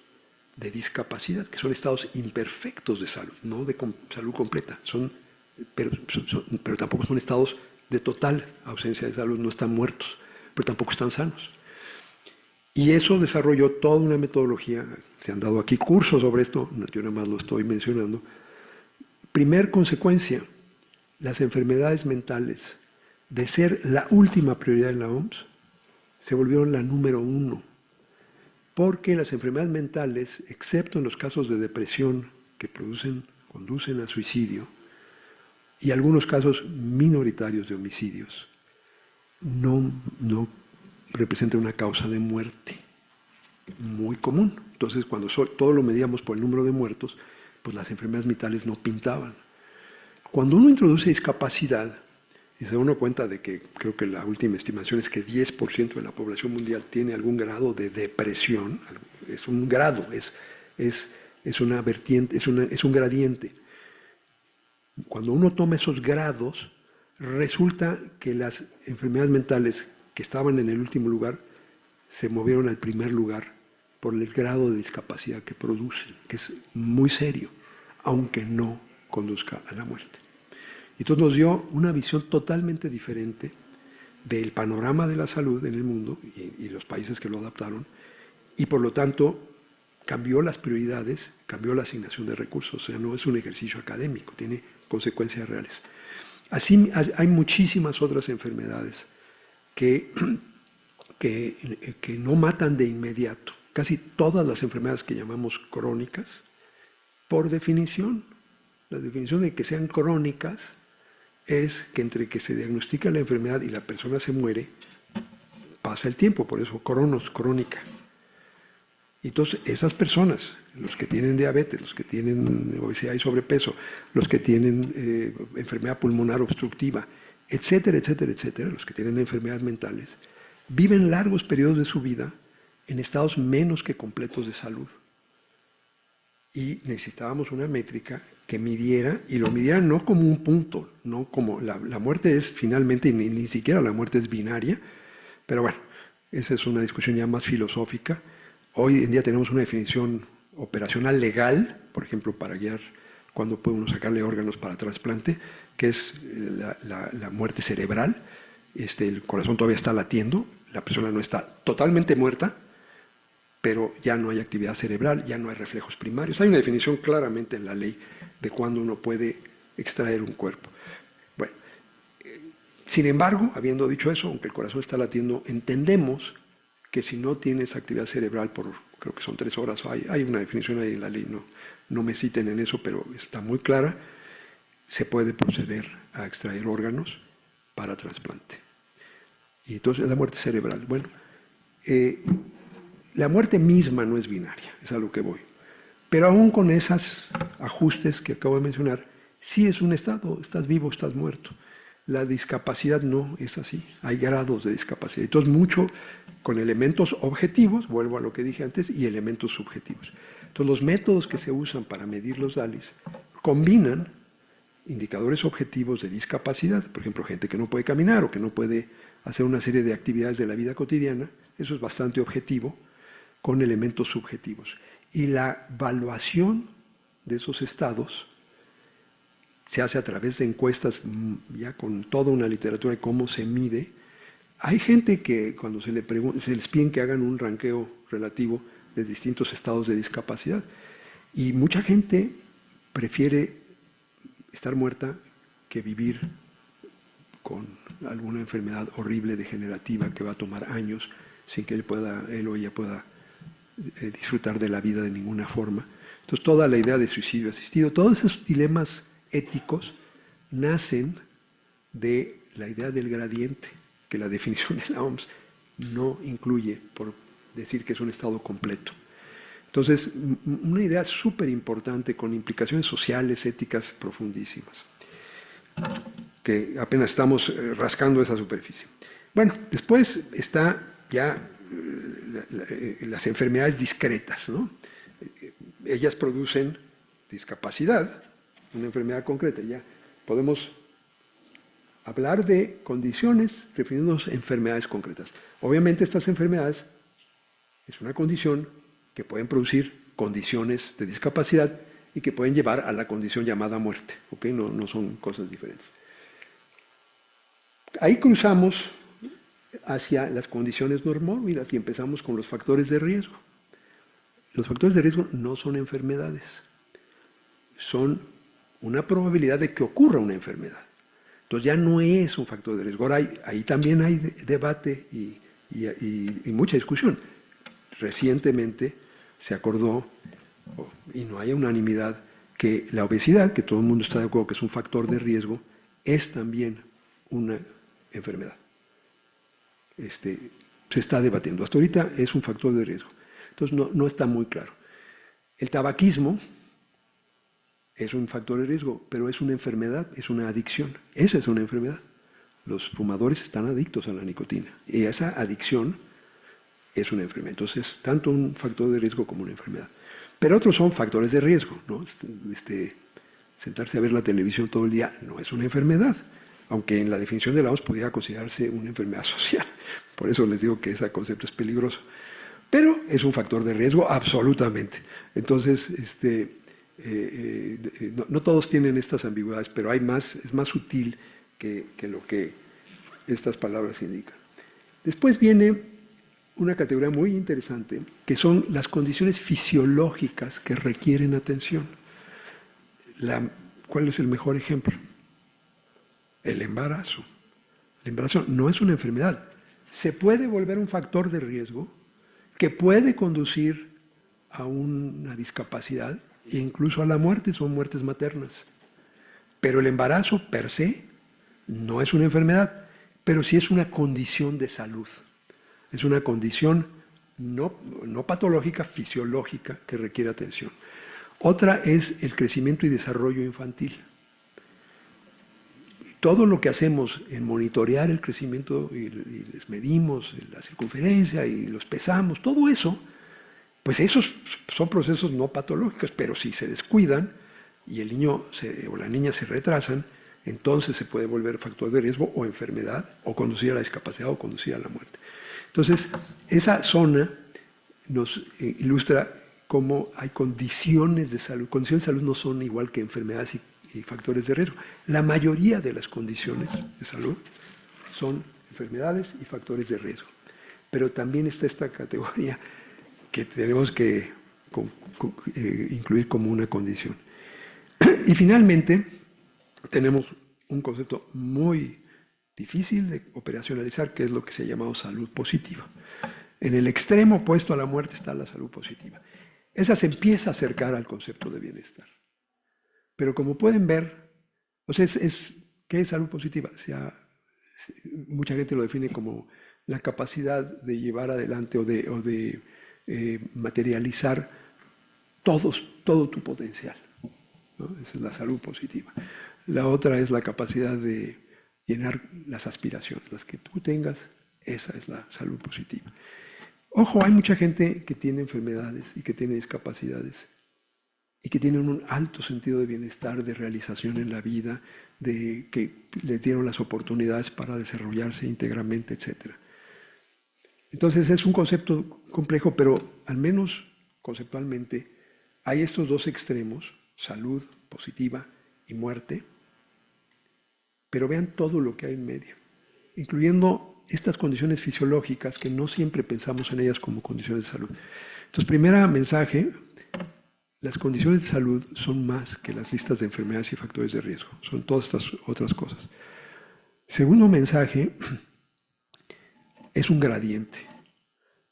de discapacidad, que son estados imperfectos de salud, no de salud completa, pero tampoco son estados de total ausencia de salud, no están muertos, pero tampoco están sanos. Y eso desarrolló toda una metodología, se han dado aquí cursos sobre esto, yo nada más lo estoy mencionando. Primer consecuencia, las enfermedades mentales, de ser la última prioridad en la OMS, se volvieron la número 1, porque las enfermedades mentales, excepto en los casos de depresión que conducen a suicidio, y algunos casos minoritarios de homicidios, no representan una causa de muerte muy común. Entonces, cuando todo lo medíamos por el número de muertos, pues las enfermedades mentales no pintaban. Cuando uno introduce discapacidad, y se da uno cuenta de que creo que la última estimación es que 10% de la población mundial tiene algún grado de depresión, es un grado, es una vertiente, es un gradiente. Cuando uno toma esos grados, resulta que las enfermedades mentales que estaban en el último lugar se movieron al primer lugar por el grado de discapacidad que producen, que es muy serio, aunque no conduzca a la muerte. Y entonces nos dio una visión totalmente diferente del panorama de la salud en el mundo y los países que lo adaptaron, y por lo tanto cambió las prioridades, cambió la asignación de recursos. O sea, no es un ejercicio académico, tiene consecuencias reales. Así hay muchísimas otras enfermedades que no matan de inmediato. Casi todas las enfermedades que llamamos crónicas, por definición, la definición de que sean crónicas es que entre que se diagnostica la enfermedad y la persona se muere, pasa el tiempo, por eso cronos, crónica. Entonces, esas personas, los que tienen diabetes, los que tienen obesidad y sobrepeso, los que tienen enfermedad pulmonar obstructiva, etcétera, etcétera, etcétera, los que tienen enfermedades mentales, viven largos periodos de su vida en estados menos que completos de salud. Y necesitábamos una métrica que midiera, y lo midiera no como un punto, no como la muerte es finalmente, ni siquiera la muerte es binaria, pero bueno, esa es una discusión ya más filosófica. Hoy en día tenemos una definición operacional legal, por ejemplo, para guiar cuándo puede uno sacarle órganos para trasplante, que es la muerte cerebral. El corazón todavía está latiendo, la persona no está totalmente muerta, pero ya no hay actividad cerebral, ya no hay reflejos primarios. Hay una definición claramente en la ley de cuándo uno puede extraer un cuerpo. Bueno, sin embargo, habiendo dicho eso, aunque el corazón está latiendo, entendemos que si no tienes actividad cerebral por, creo que son 3 horas, hay una definición ahí en la ley, no me citen en eso, pero está muy clara, se puede proceder a extraer órganos para trasplante. Y entonces la muerte cerebral. Bueno, la muerte misma no es binaria, es a lo que voy. Pero aún con esos ajustes que acabo de mencionar, sí es un estado, estás vivo, estás muerto. La discapacidad no es así, hay grados de discapacidad. Entonces mucho con elementos objetivos, vuelvo a lo que dije antes, y elementos subjetivos. Entonces los métodos que se usan para medir los DALYs combinan indicadores objetivos de discapacidad, por ejemplo, gente que no puede caminar o que no puede hacer una serie de actividades de la vida cotidiana, eso es bastante objetivo, con elementos subjetivos. Y la evaluación de esos estados se hace a través de encuestas, ya con toda una literatura de cómo se mide. Hay gente que cuando se les piden que hagan un ranqueo relativo de distintos estados de discapacidad, y mucha gente prefiere estar muerta que vivir con alguna enfermedad horrible degenerativa que va a tomar años sin que él o ella pueda disfrutar de la vida de ninguna forma. Entonces toda la idea de suicidio asistido, todos esos dilemas éticos nacen de la idea del gradiente, que la definición de la OMS no incluye, por decir que es un estado completo. Entonces, una idea súper importante con implicaciones sociales, éticas profundísimas, que apenas estamos rascando esa superficie. Bueno, después está ya las enfermedades discretas, ¿no? Ellas producen discapacidad, una enfermedad concreta. Ya podemos hablar de condiciones refiriéndonos a enfermedades concretas. Obviamente estas enfermedades es una condición que pueden producir condiciones de discapacidad y que pueden llevar a la condición llamada muerte, ¿ok? No son cosas diferentes. Ahí cruzamos hacia las condiciones normórbicas y empezamos con los factores de riesgo. Los factores de riesgo no son enfermedades, son una probabilidad de que ocurra una enfermedad. Entonces ya no es un factor de riesgo. Ahora ahí también hay debate y mucha discusión. Recientemente se acordó, y no hay unanimidad, que la obesidad, que todo el mundo está de acuerdo que es un factor de riesgo, es también una enfermedad. Se está debatiendo. Hasta ahorita es un factor de riesgo. Entonces no está muy claro. El tabaquismo es un factor de riesgo, pero es una enfermedad, es una adicción. Esa es una enfermedad. Los fumadores están adictos a la nicotina y esa adicción es una enfermedad. Entonces, tanto un factor de riesgo como una enfermedad. Pero otros son factores de riesgo, ¿no? Sentarse a ver la televisión todo el día no es una enfermedad, aunque en la definición de la OMS pudiera considerarse una enfermedad social. Por eso les digo que ese concepto es peligroso. Pero es un factor de riesgo absolutamente. Entonces, no todos tienen estas ambigüedades, pero es más sutil que lo que estas palabras indican. Después viene una categoría muy interesante, que son las condiciones fisiológicas que requieren atención. ¿Cuál es el mejor ejemplo? El embarazo. El embarazo no es una enfermedad. Se puede volver un factor de riesgo que puede conducir a una discapacidad e incluso a la muerte, son muertes maternas. Pero el embarazo per se no es una enfermedad, pero sí es una condición de salud. Es una condición no patológica, fisiológica, que requiere atención. Otra es el crecimiento y desarrollo infantil. Todo lo que hacemos en monitorear el crecimiento y les medimos la circunferencia y los pesamos, todo eso, pues esos son procesos no patológicos, pero si se descuidan y el niño o la niña se retrasan, entonces se puede volver factor de riesgo o enfermedad, o conducir a la discapacidad o conducir a la muerte. Entonces, esa zona nos ilustra cómo hay condiciones de salud. Condiciones de salud no son igual que enfermedades y factores de riesgo. La mayoría de las condiciones de salud son enfermedades y factores de riesgo. Pero también está esta categoría que tenemos que incluir como una condición. Y finalmente, tenemos un concepto muy difícil de operacionalizar, que es lo que se ha llamado salud positiva. En el extremo opuesto a la muerte está la salud positiva. Esa se empieza a acercar al concepto de bienestar. Pero como pueden ver, o sea, ¿qué es salud positiva? O sea, mucha gente lo define como la capacidad de llevar adelante o de materializar todo tu potencial, ¿no? Esa es la salud positiva. La otra es la capacidad de llenar las aspiraciones, las que tú tengas, esa es la salud positiva. Ojo, hay mucha gente que tiene enfermedades y que tiene discapacidades y que tienen un alto sentido de bienestar, de realización en la vida, de que les dieron las oportunidades para desarrollarse íntegramente, etc. Entonces es un concepto complejo, pero al menos conceptualmente hay estos dos extremos, salud positiva y muerte, pero vean todo lo que hay en medio, incluyendo estas condiciones fisiológicas que no siempre pensamos en ellas como condiciones de salud. Entonces, primer mensaje, las condiciones de salud son más que las listas de enfermedades y factores de riesgo, son todas estas otras cosas. Segundo mensaje, es un gradiente,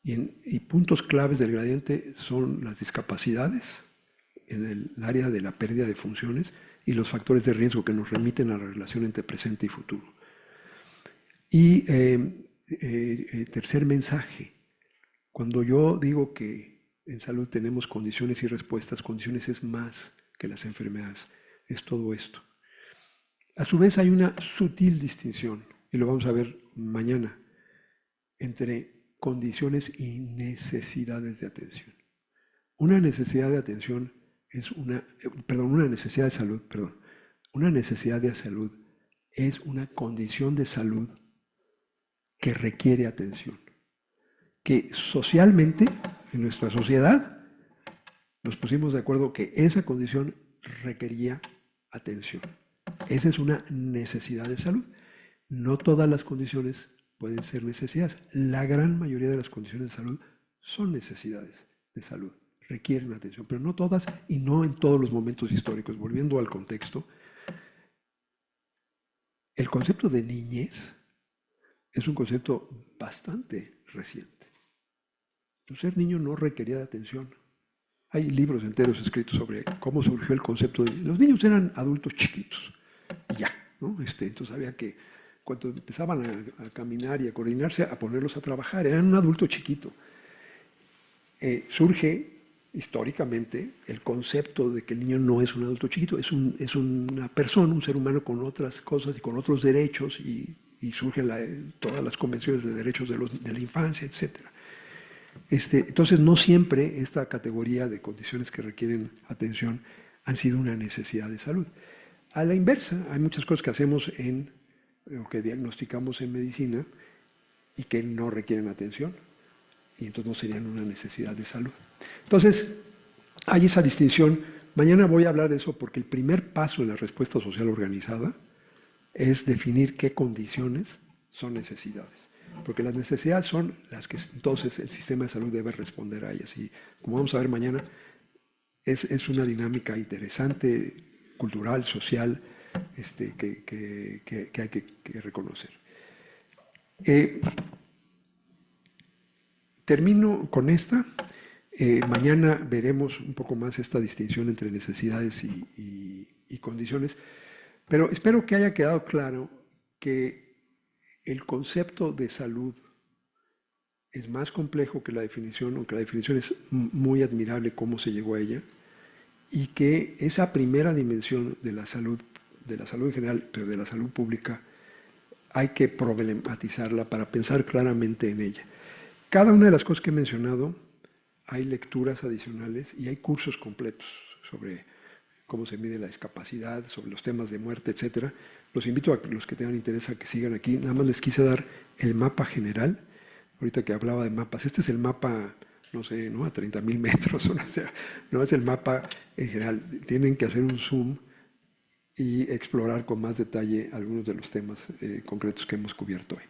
y puntos claves del gradiente son las discapacidades en el área de la pérdida de funciones y los factores de riesgo que nos remiten a la relación entre presente y futuro. Y tercer mensaje, cuando yo digo que en salud tenemos condiciones y respuestas, condiciones es más que las enfermedades, es todo esto. A su vez hay una sutil distinción, y lo vamos a ver mañana, entre condiciones y necesidades de atención. Una necesidad de atención es una necesidad de salud, una necesidad de salud es una condición de salud que requiere atención, que socialmente, en nuestra sociedad, nos pusimos de acuerdo que esa condición requería atención. Esa es una necesidad de salud. No todas las condiciones pueden ser necesidades. La gran mayoría de las condiciones de salud son necesidades de salud, requieren atención, pero no todas y no en todos los momentos históricos. Volviendo al contexto, el concepto de niñez es un concepto bastante reciente. Ser niño no requería de atención. Hay libros enteros escritos sobre cómo surgió el concepto de niños. Los niños eran adultos chiquitos, y ya, ¿no? Entonces había que, cuando empezaban a caminar y a coordinarse, a ponerlos a trabajar. Eran un adulto chiquito. Surge históricamente el concepto de que el niño no es un adulto chiquito, es una persona, un ser humano con otras cosas y con otros derechos, y surgen todas las convenciones de derechos de la infancia, etc. Entonces, no siempre esta categoría de condiciones que requieren atención han sido una necesidad de salud. A la inversa, hay muchas cosas que hacemos o que diagnosticamos en medicina y que no requieren atención, y entonces no serían una necesidad de salud. Entonces, hay esa distinción Mañana voy a hablar de eso porque el primer paso en la respuesta social organizada es definir qué condiciones son necesidades. Porque las necesidades son las que entonces el sistema de salud debe responder a ellas. Y como vamos a ver mañana, es una dinámica interesante, cultural, social, que hay que reconocer. Termino con esta. Mañana veremos un poco más esta distinción entre necesidades y condiciones, pero espero que haya quedado claro que el concepto de salud es más complejo que la definición, aunque la definición es muy admirable cómo se llegó a ella, y que esa primera dimensión de la salud en general, pero de la salud pública, hay que problematizarla para pensar claramente en ella. Cada una de las cosas que he mencionado, hay lecturas adicionales y hay cursos completos sobre cómo se mide la discapacidad, sobre los temas de muerte, etc. Los invito a los que tengan interés a que sigan aquí. Nada más les quise dar el mapa general. Ahorita que hablaba de mapas, este es el mapa, no sé, ¿no? A 30.000 metros, o sea, no es el mapa en general. Tienen que hacer un zoom y explorar con más detalle algunos de los temas concretos que hemos cubierto hoy.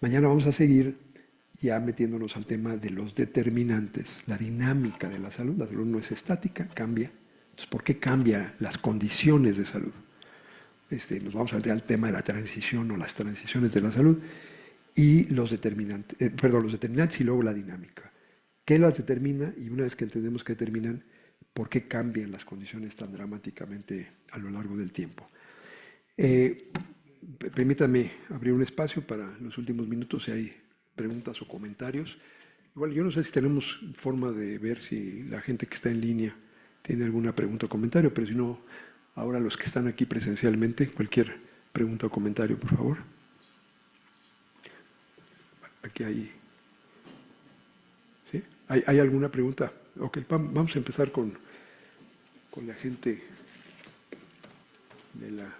Mañana vamos a seguir ya metiéndonos al tema de los determinantes, la dinámica de la salud. La salud no es estática, cambia. Entonces, ¿por qué cambian las condiciones de salud? Nos vamos a al tema de la transición o las transiciones de la salud y los determinantes, los determinantes y luego la dinámica. ¿Qué las determina? Y una vez que entendemos qué determinan, ¿por qué cambian las condiciones tan dramáticamente a lo largo del tiempo? Permítanme abrir un espacio para los últimos minutos si hay preguntas o comentarios. Igual yo no sé si tenemos forma de ver si la gente que está en línea tiene alguna pregunta o comentario, pero si no, ahora los que están aquí presencialmente, cualquier pregunta o comentario, por favor. Aquí hay... ¿Sí? ¿Hay alguna pregunta? Ok, vamos a empezar con la gente de la...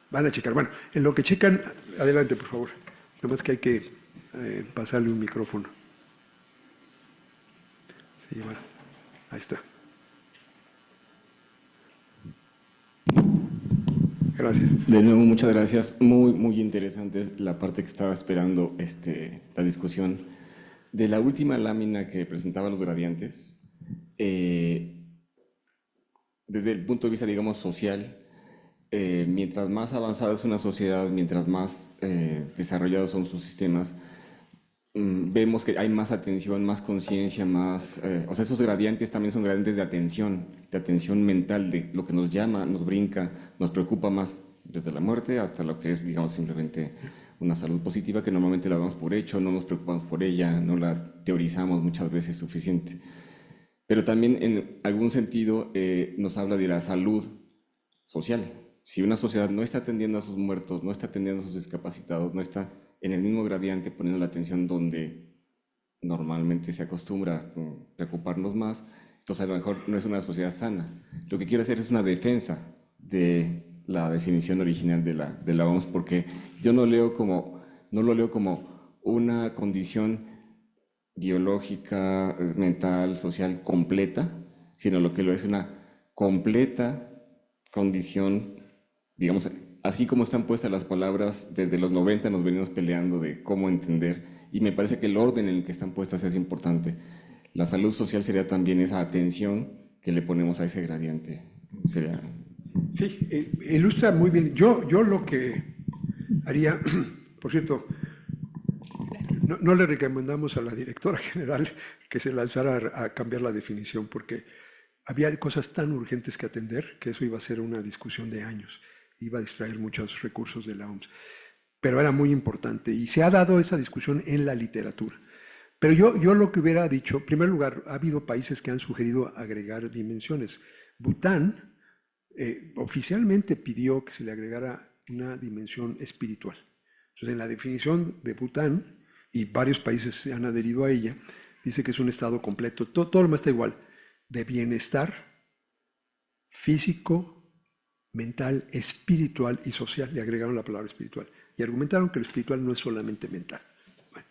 Van a checar. Bueno, en lo que checan, adelante, por favor. Nada más que hay que pasarle un micrófono. Sí, bueno, ahí está. Gracias. De nuevo, muchas gracias. Muy, muy interesante la parte que estaba esperando, la discusión. De la última lámina que presentaba los gradientes, desde el punto de vista, digamos, social, mientras más avanzada es una sociedad, mientras más desarrollados son sus sistemas, vemos que hay más atención, más conciencia, más... o sea, esos gradientes también son gradientes de atención mental, de lo que nos llama, nos brinca, nos preocupa más, desde la muerte hasta lo que es, digamos, simplemente una salud positiva que normalmente la damos por hecho, no nos preocupamos por ella, no la teorizamos muchas veces suficiente. Pero también en algún sentido nos habla de la salud social. Si una sociedad no está atendiendo a sus muertos, no está atendiendo a sus discapacitados, no está en el mismo gradiente poniendo la atención donde normalmente se acostumbra a preocuparnos más, entonces a lo mejor no es una sociedad sana. Lo que quiero hacer es una defensa de la definición original de la OMS, porque yo no lo leo como una condición biológica, mental, social completa, sino lo que lo es una completa condición, digamos, así como están puestas las palabras, desde los 90 nos venimos peleando de cómo entender, y me parece que el orden en el que están puestas es importante. La salud social sería también esa atención que le ponemos a ese gradiente. Sería... Sí, ilustra muy bien. Yo lo que haría, por cierto, no le recomendamos a la directora general que se lanzara a cambiar la definición, porque había cosas tan urgentes que atender que eso iba a ser una discusión de años, iba a distraer muchos recursos de la OMS, pero era muy importante y se ha dado esa discusión en la literatura. Pero yo lo que hubiera dicho, en primer lugar, ha habido países que han sugerido agregar dimensiones. Bután oficialmente pidió que se le agregara una dimensión espiritual. Entonces, en la definición de Bután, y varios países se han adherido a ella, dice que es un estado completo, todo lo demás está igual, de bienestar físico, mental, espiritual y social. Le agregaron la palabra espiritual y argumentaron que lo espiritual no es solamente mental. Bueno,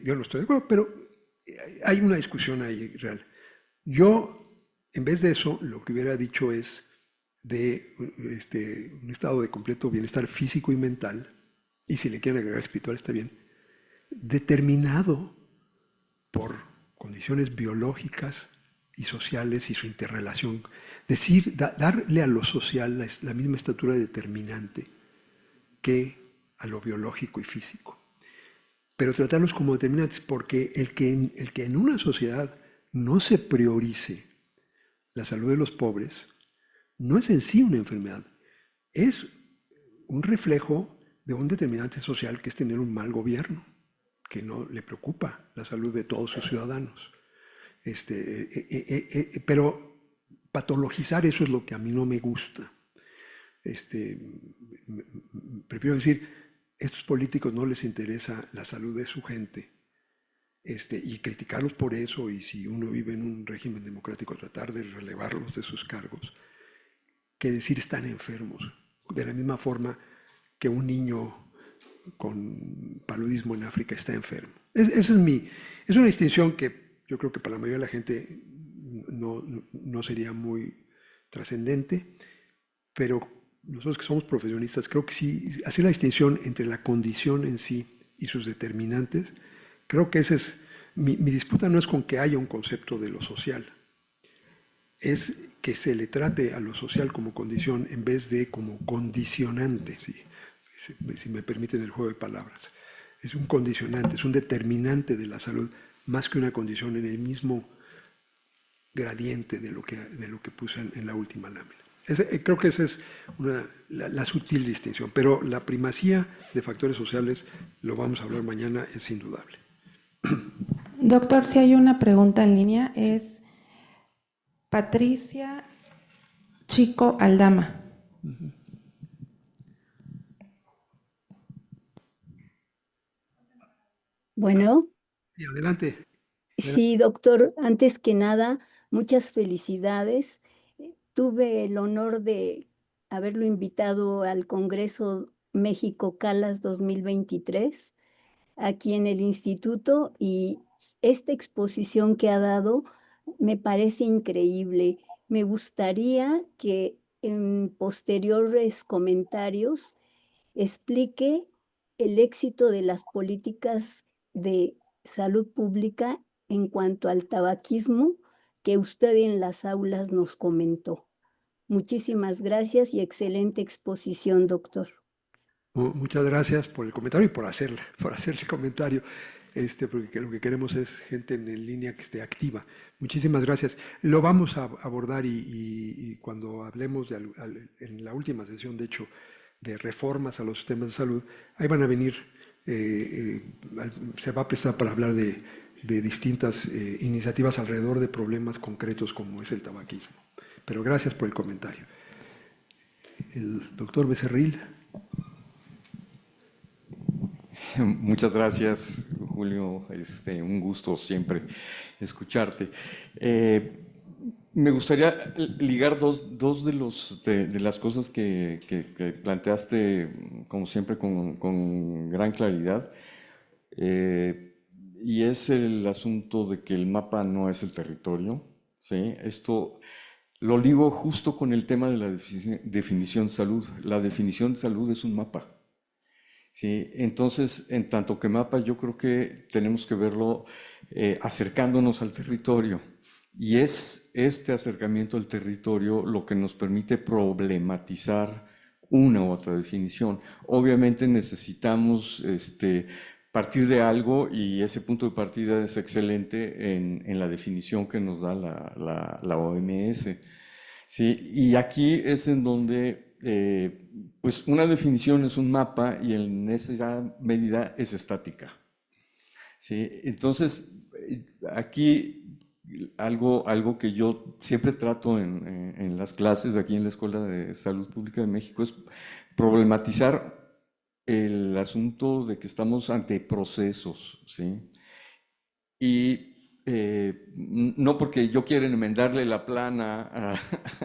yo no estoy de acuerdo, pero hay una discusión ahí real. Yo, en vez de eso, lo que hubiera dicho es de un estado de completo bienestar físico y mental, y si le quieren agregar espiritual está bien, determinado por condiciones biológicas y sociales y su interrelación. Decir, darle a lo social la misma estatura determinante que a lo biológico y físico. Pero tratarlos como determinantes, porque el que en una sociedad no se priorice la salud de los pobres, no es en sí una enfermedad, es un reflejo de un determinante social que es tener un mal gobierno, que no le preocupa la salud de todos sus ciudadanos. Pero patologizar eso es lo que a mí no me gusta. Prefiero decir, a estos políticos no les interesa la salud de su gente, y criticarlos por eso, y si uno vive en un régimen democrático, tratar de relevarlos de sus cargos, que decir están enfermos, de la misma forma que un niño con paludismo en África está enfermo. Esa es una distinción que yo creo que para la mayoría de la gente no sería muy trascendente, pero nosotros que somos profesionistas, creo que sí, hacer la distinción entre la condición en sí y sus determinantes, creo que esa es, mi disputa no es con que haya un concepto de lo social, es que se le trate a lo social como condición en vez de como condicionante, si me permiten el juego de palabras. Es un condicionante, es un determinante de la salud, más que una condición en el mismo gradiente de lo que puse en la última lámina. Creo que esa es la sutil distinción, pero la primacía de factores sociales, lo vamos a hablar mañana, es indudable. Doctor, si hay una pregunta en línea, es Patricia Chico Aldama. Bueno, Y adelante. sí, doctor, antes que nada, muchas felicidades. Tuve el honor de haberlo invitado al Congreso México Calas 2023 aquí en el instituto y esta exposición que ha dado me parece increíble. Me gustaría que en posteriores comentarios explique el éxito de las políticas de salud pública en cuanto al tabaquismo que usted en las aulas nos comentó. Muchísimas gracias y excelente exposición, doctor. Muchas gracias por el comentario y por hacer el comentario, porque lo que queremos es gente en línea que esté activa. Muchísimas gracias. Lo vamos a abordar y cuando hablemos en la última sesión, de hecho, de reformas a los sistemas de salud, ahí van a venir, se va a prestar para hablar de distintas iniciativas alrededor de problemas concretos como es el tabaquismo. Pero gracias por el comentario. El doctor Becerril. Muchas gracias, Julio. Un gusto siempre escucharte. Me gustaría ligar dos de las cosas que planteaste, como siempre, con gran claridad. Y es el asunto de que el mapa no es el territorio, ¿sí? Esto lo ligo justo con el tema de la definición salud. La definición de salud es un mapa. Sí, entonces, en tanto que mapa, yo creo que tenemos que verlo acercándonos al territorio. Y es este acercamiento al territorio lo que nos permite problematizar una u otra definición. Obviamente necesitamos partir de algo y ese punto de partida es excelente en la definición que nos da la OMS. ¿Sí? Y aquí es en donde pues una definición es un mapa y en esa medida es estática. ¿Sí? Entonces, aquí algo que yo siempre trato en las clases aquí en la Escuela de Salud Pública de México es problematizar el asunto de que estamos ante procesos, ¿sí? Y no porque yo quiera enmendarle la plana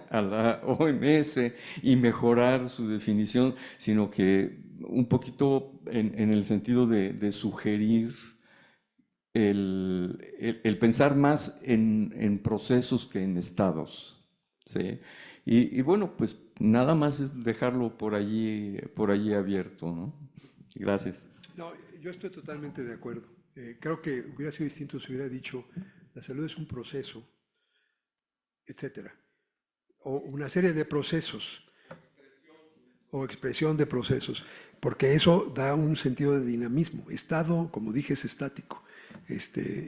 a la OMS y mejorar su definición, sino que un poquito en el sentido de sugerir el pensar más en procesos que en estados, ¿sí? Y bueno, pues nada más es dejarlo por allí abierto, ¿no? Gracias. No, yo estoy totalmente de acuerdo. Creo que hubiera sido distinto si hubiera dicho, la salud es un proceso, etcétera, o una serie de procesos, o expresión de procesos, porque eso da un sentido de dinamismo. Estado, como dije, es estático,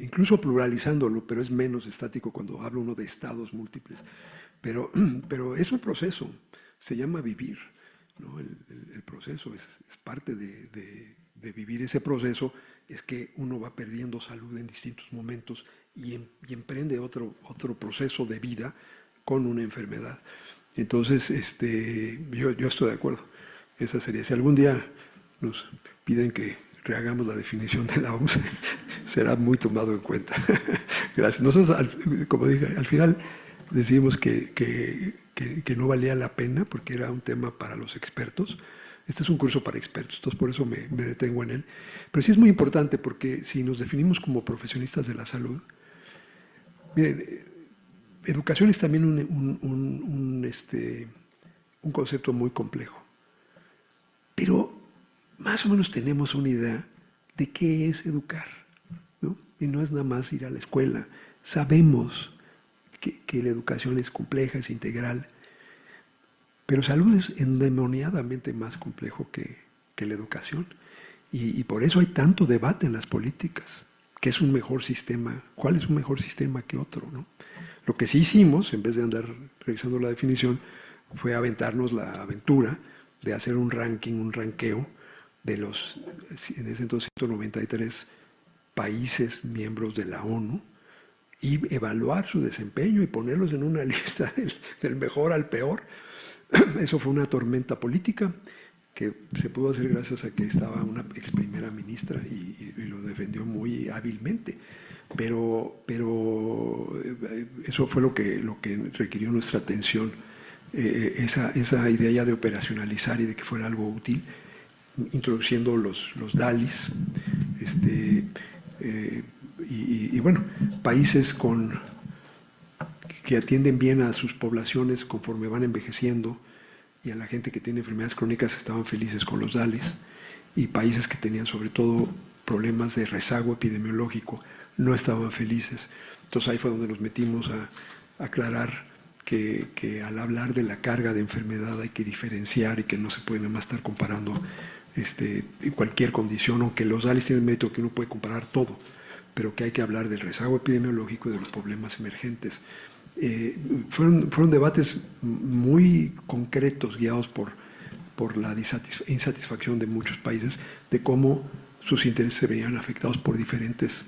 incluso pluralizándolo, pero es menos estático cuando habla uno de estados múltiples. Pero es un proceso, se llama vivir, ¿no? El proceso es parte de vivir ese proceso, es que uno va perdiendo salud en distintos momentos y emprende otro proceso de vida con una enfermedad. Entonces, yo estoy de acuerdo. Esa sería, si algún día nos piden que rehagamos la definición de la OMS, será muy tomado en cuenta. Gracias. Nosotros, como dije, al final decidimos que no valía la pena porque era un tema para los expertos. Este es un curso para expertos, entonces por eso me detengo en él. Pero sí es muy importante porque si nos definimos como profesionistas de la salud, miren, educación es también un concepto muy complejo. Pero más o menos tenemos una idea de qué es educar, ¿no? Y no es nada más ir a la escuela. Sabemos que la educación es compleja, es integral, pero salud es endemoniadamente más complejo que la educación. Y por eso hay tanto debate en las políticas. ¿Qué es un mejor sistema? ¿Cuál es un mejor sistema que otro, ¿no? Lo que sí hicimos, en vez de andar revisando la definición, fue aventarnos la aventura de hacer un ranking, un ranqueo de los, en ese entonces, 193 países miembros de la ONU y evaluar su desempeño y ponerlos en una lista del mejor al peor. Eso fue una tormenta política que se pudo hacer gracias a que estaba una ex primera ministra y lo defendió muy hábilmente. Pero eso fue lo que requirió nuestra atención, esa idea ya de operacionalizar y de que fuera algo útil, introduciendo los DALIs, y bueno, países que atienden bien a sus poblaciones conforme van envejeciendo y a la gente que tiene enfermedades crónicas estaban felices con los DALIs, y países que tenían sobre todo problemas de rezago epidemiológico no estaban felices. Entonces ahí fue donde nos metimos a aclarar que al hablar de la carga de enfermedad hay que diferenciar y que no se puede nada más estar comparando cualquier condición, aunque los DALIs tienen mérito que uno puede comparar todo, pero que hay que hablar del rezago epidemiológico y de los problemas emergentes. Fueron debates muy concretos, guiados por la insatisfacción de muchos países, de cómo sus intereses se veían afectados por diferentes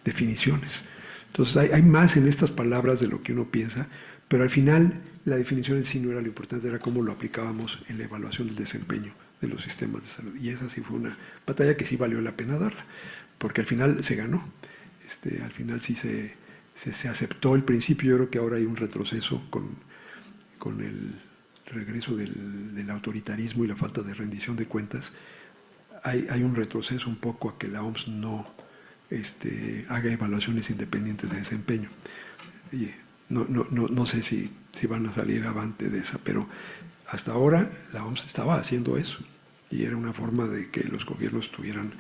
definiciones. Entonces hay más en estas palabras de lo que uno piensa, pero al final la definición en sí no era lo importante, era cómo lo aplicábamos en la evaluación del desempeño de los sistemas de salud. Y esa sí fue una batalla que sí valió la pena darla, porque al final se ganó. Al final sí se aceptó el principio. Yo creo que ahora hay un retroceso con el regreso del autoritarismo y la falta de rendición de cuentas. Hay un retroceso un poco a que la OMS no haga evaluaciones independientes de desempeño. Y no sé si van a salir avante de esa, pero hasta ahora la OMS estaba haciendo eso y era una forma de que los gobiernos tuvieran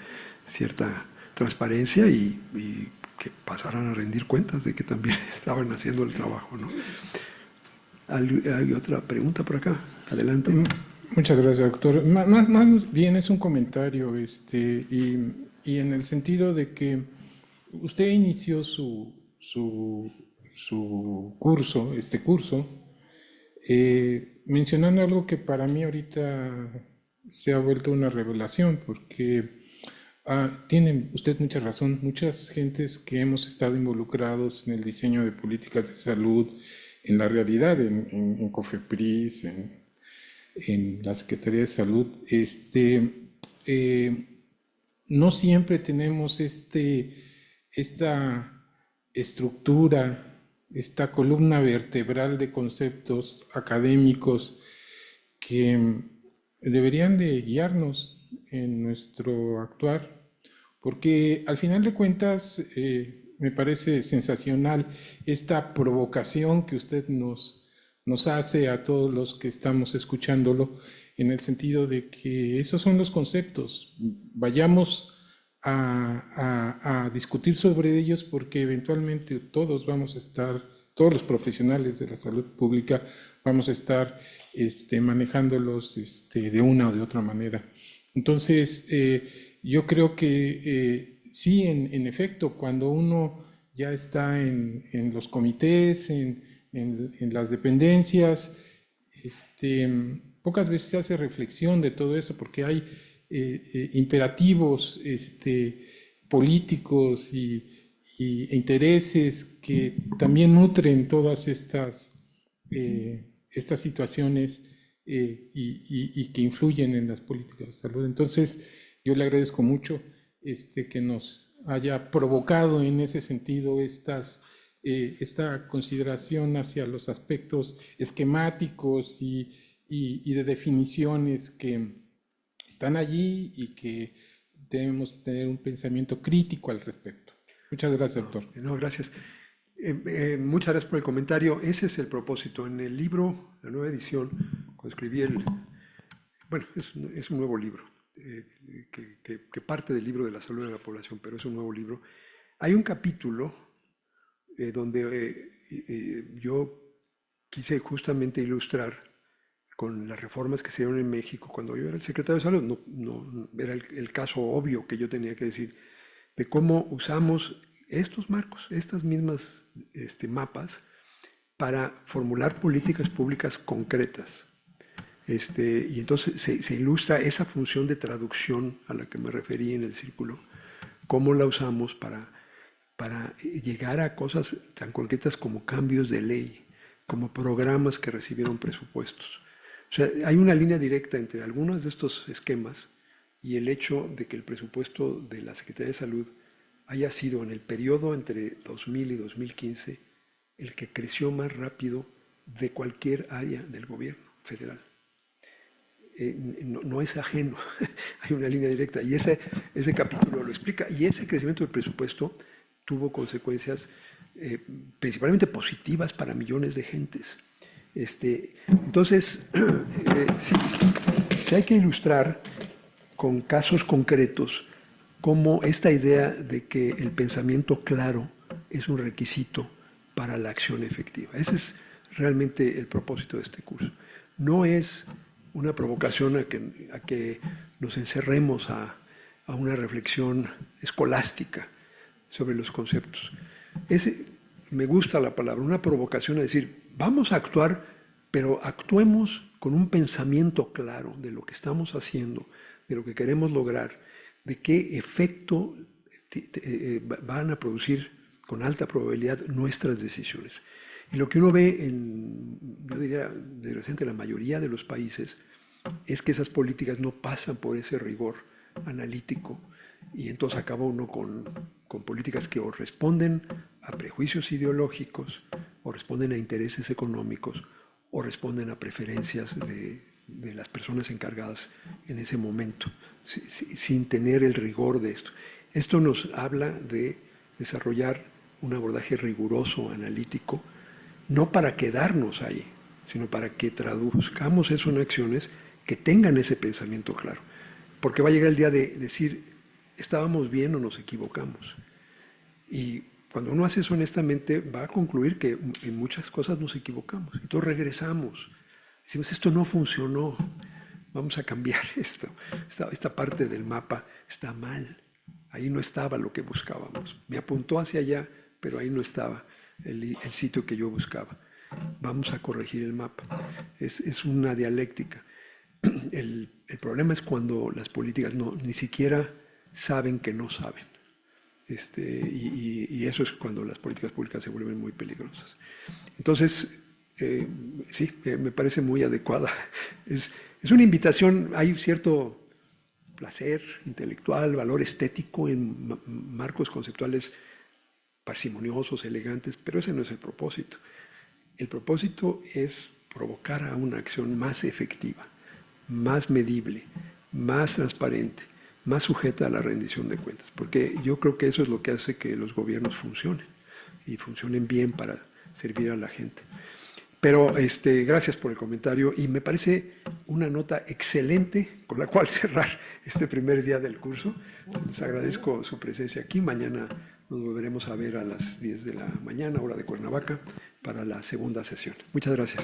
cierta transparencia y que pasaran a rendir cuentas de que también estaban haciendo el trabajo, ¿no? ¿Hay otra pregunta por acá? Adelante. Muchas gracias, doctor. Más bien es un comentario, y en el sentido de que usted inició su curso, mencionando algo que para mí ahorita se ha vuelto una revelación, porque tiene usted mucha razón. Muchas gentes que hemos estado involucrados en el diseño de políticas de salud, en la realidad, en COFEPRIS, en la Secretaría de Salud, no siempre tenemos esta estructura, esta columna vertebral de conceptos académicos que deberían de guiarnos en nuestro actuar, porque al final de cuentas me parece sensacional esta provocación que usted nos hace a todos los que estamos escuchándolo, en el sentido de que esos son los conceptos. Vayamos a discutir sobre ellos, porque eventualmente todos vamos a estar, todos los profesionales de la salud pública vamos a estar manejándolos de una o de otra manera. Entonces, yo creo que sí, en efecto, cuando uno ya está en los comités, en las dependencias, pocas veces se hace reflexión de todo eso, porque hay imperativos políticos e intereses que también nutren todas estas situaciones y que influyen en las políticas de salud. Entonces, yo le agradezco mucho que nos haya provocado en ese sentido esta consideración hacia los aspectos esquemáticos y de definiciones que están allí y que debemos tener un pensamiento crítico al respecto. Muchas gracias, doctor. No, gracias. Muchas gracias por el comentario. Ese es el propósito. En el libro, la nueva edición, cuando escribí bueno, es un nuevo libro, que parte del libro de la salud de la población, pero es un nuevo libro. Hay un capítulo donde yo quise justamente ilustrar con las reformas que se dieron en México cuando yo era el secretario de Salud. No era el caso obvio que yo tenía que decir, de cómo usamos estos marcos, estas mismas mapas, para formular políticas públicas concretas. Y entonces se ilustra esa función de traducción a la que me referí en el círculo, cómo la usamos para llegar a cosas tan concretas como cambios de ley, como programas que recibieron presupuestos. O sea, hay una línea directa entre algunos de estos esquemas y el hecho de que el presupuesto de la Secretaría de Salud haya sido en el periodo entre 2000 y 2015 el que creció más rápido de cualquier área del gobierno federal. No es ajeno, hay una línea directa y ese capítulo lo explica, y ese crecimiento del presupuesto tuvo consecuencias principalmente positivas para millones de gentes. Entonces, sí hay que ilustrar con casos concretos cómo esta idea de que el pensamiento claro es un requisito para la acción efectiva. Ese es realmente el propósito de este curso. No es una provocación a que nos encerremos a una reflexión escolástica sobre los conceptos. Me gusta la palabra, una provocación a decir, vamos a actuar, pero actuemos con un pensamiento claro de lo que estamos haciendo, de lo que queremos lograr, de qué efecto van a producir con alta probabilidad nuestras decisiones. Y lo que uno ve yo diría, desgraciadamente, la mayoría de los países, es que esas políticas no pasan por ese rigor analítico, y entonces acaba uno con políticas que o responden a prejuicios ideológicos, o responden a intereses económicos, o responden a preferencias de las personas encargadas en ese momento, sin tener el rigor de esto. Esto nos habla de desarrollar un abordaje riguroso, analítico, no para quedarnos ahí, sino para que traduzcamos eso en acciones que tengan ese pensamiento claro. Porque va a llegar el día de decir, ¿estábamos bien o nos equivocamos? Y cuando uno hace eso honestamente, va a concluir que en muchas cosas nos equivocamos. Entonces regresamos. Decimos, esto no funcionó, vamos a cambiar esto. Esta parte del mapa está mal. Ahí no estaba lo que buscábamos. Me apuntó hacia allá, pero ahí no estaba el sitio que yo buscaba. Vamos a corregir el mapa. Es una dialéctica. El problema es cuando las políticas ni siquiera saben que no saben. Y eso es cuando las políticas públicas se vuelven muy peligrosas. Entonces, sí, me parece muy adecuada. Es una invitación, hay cierto placer intelectual, valor estético en marcos conceptuales parsimoniosos, elegantes, pero ese no es el propósito. El propósito es provocar a una acción más efectiva, más medible, más transparente, más sujeta a la rendición de cuentas, porque yo creo que eso es lo que hace que los gobiernos funcionen y funcionen bien para servir a la gente. Pero gracias por el comentario y me parece una nota excelente con la cual cerrar este primer día del curso. Les agradezco su presencia aquí. Mañana nos volveremos a ver a las 10 de la mañana, hora de Cuernavaca, para la segunda sesión. Muchas gracias.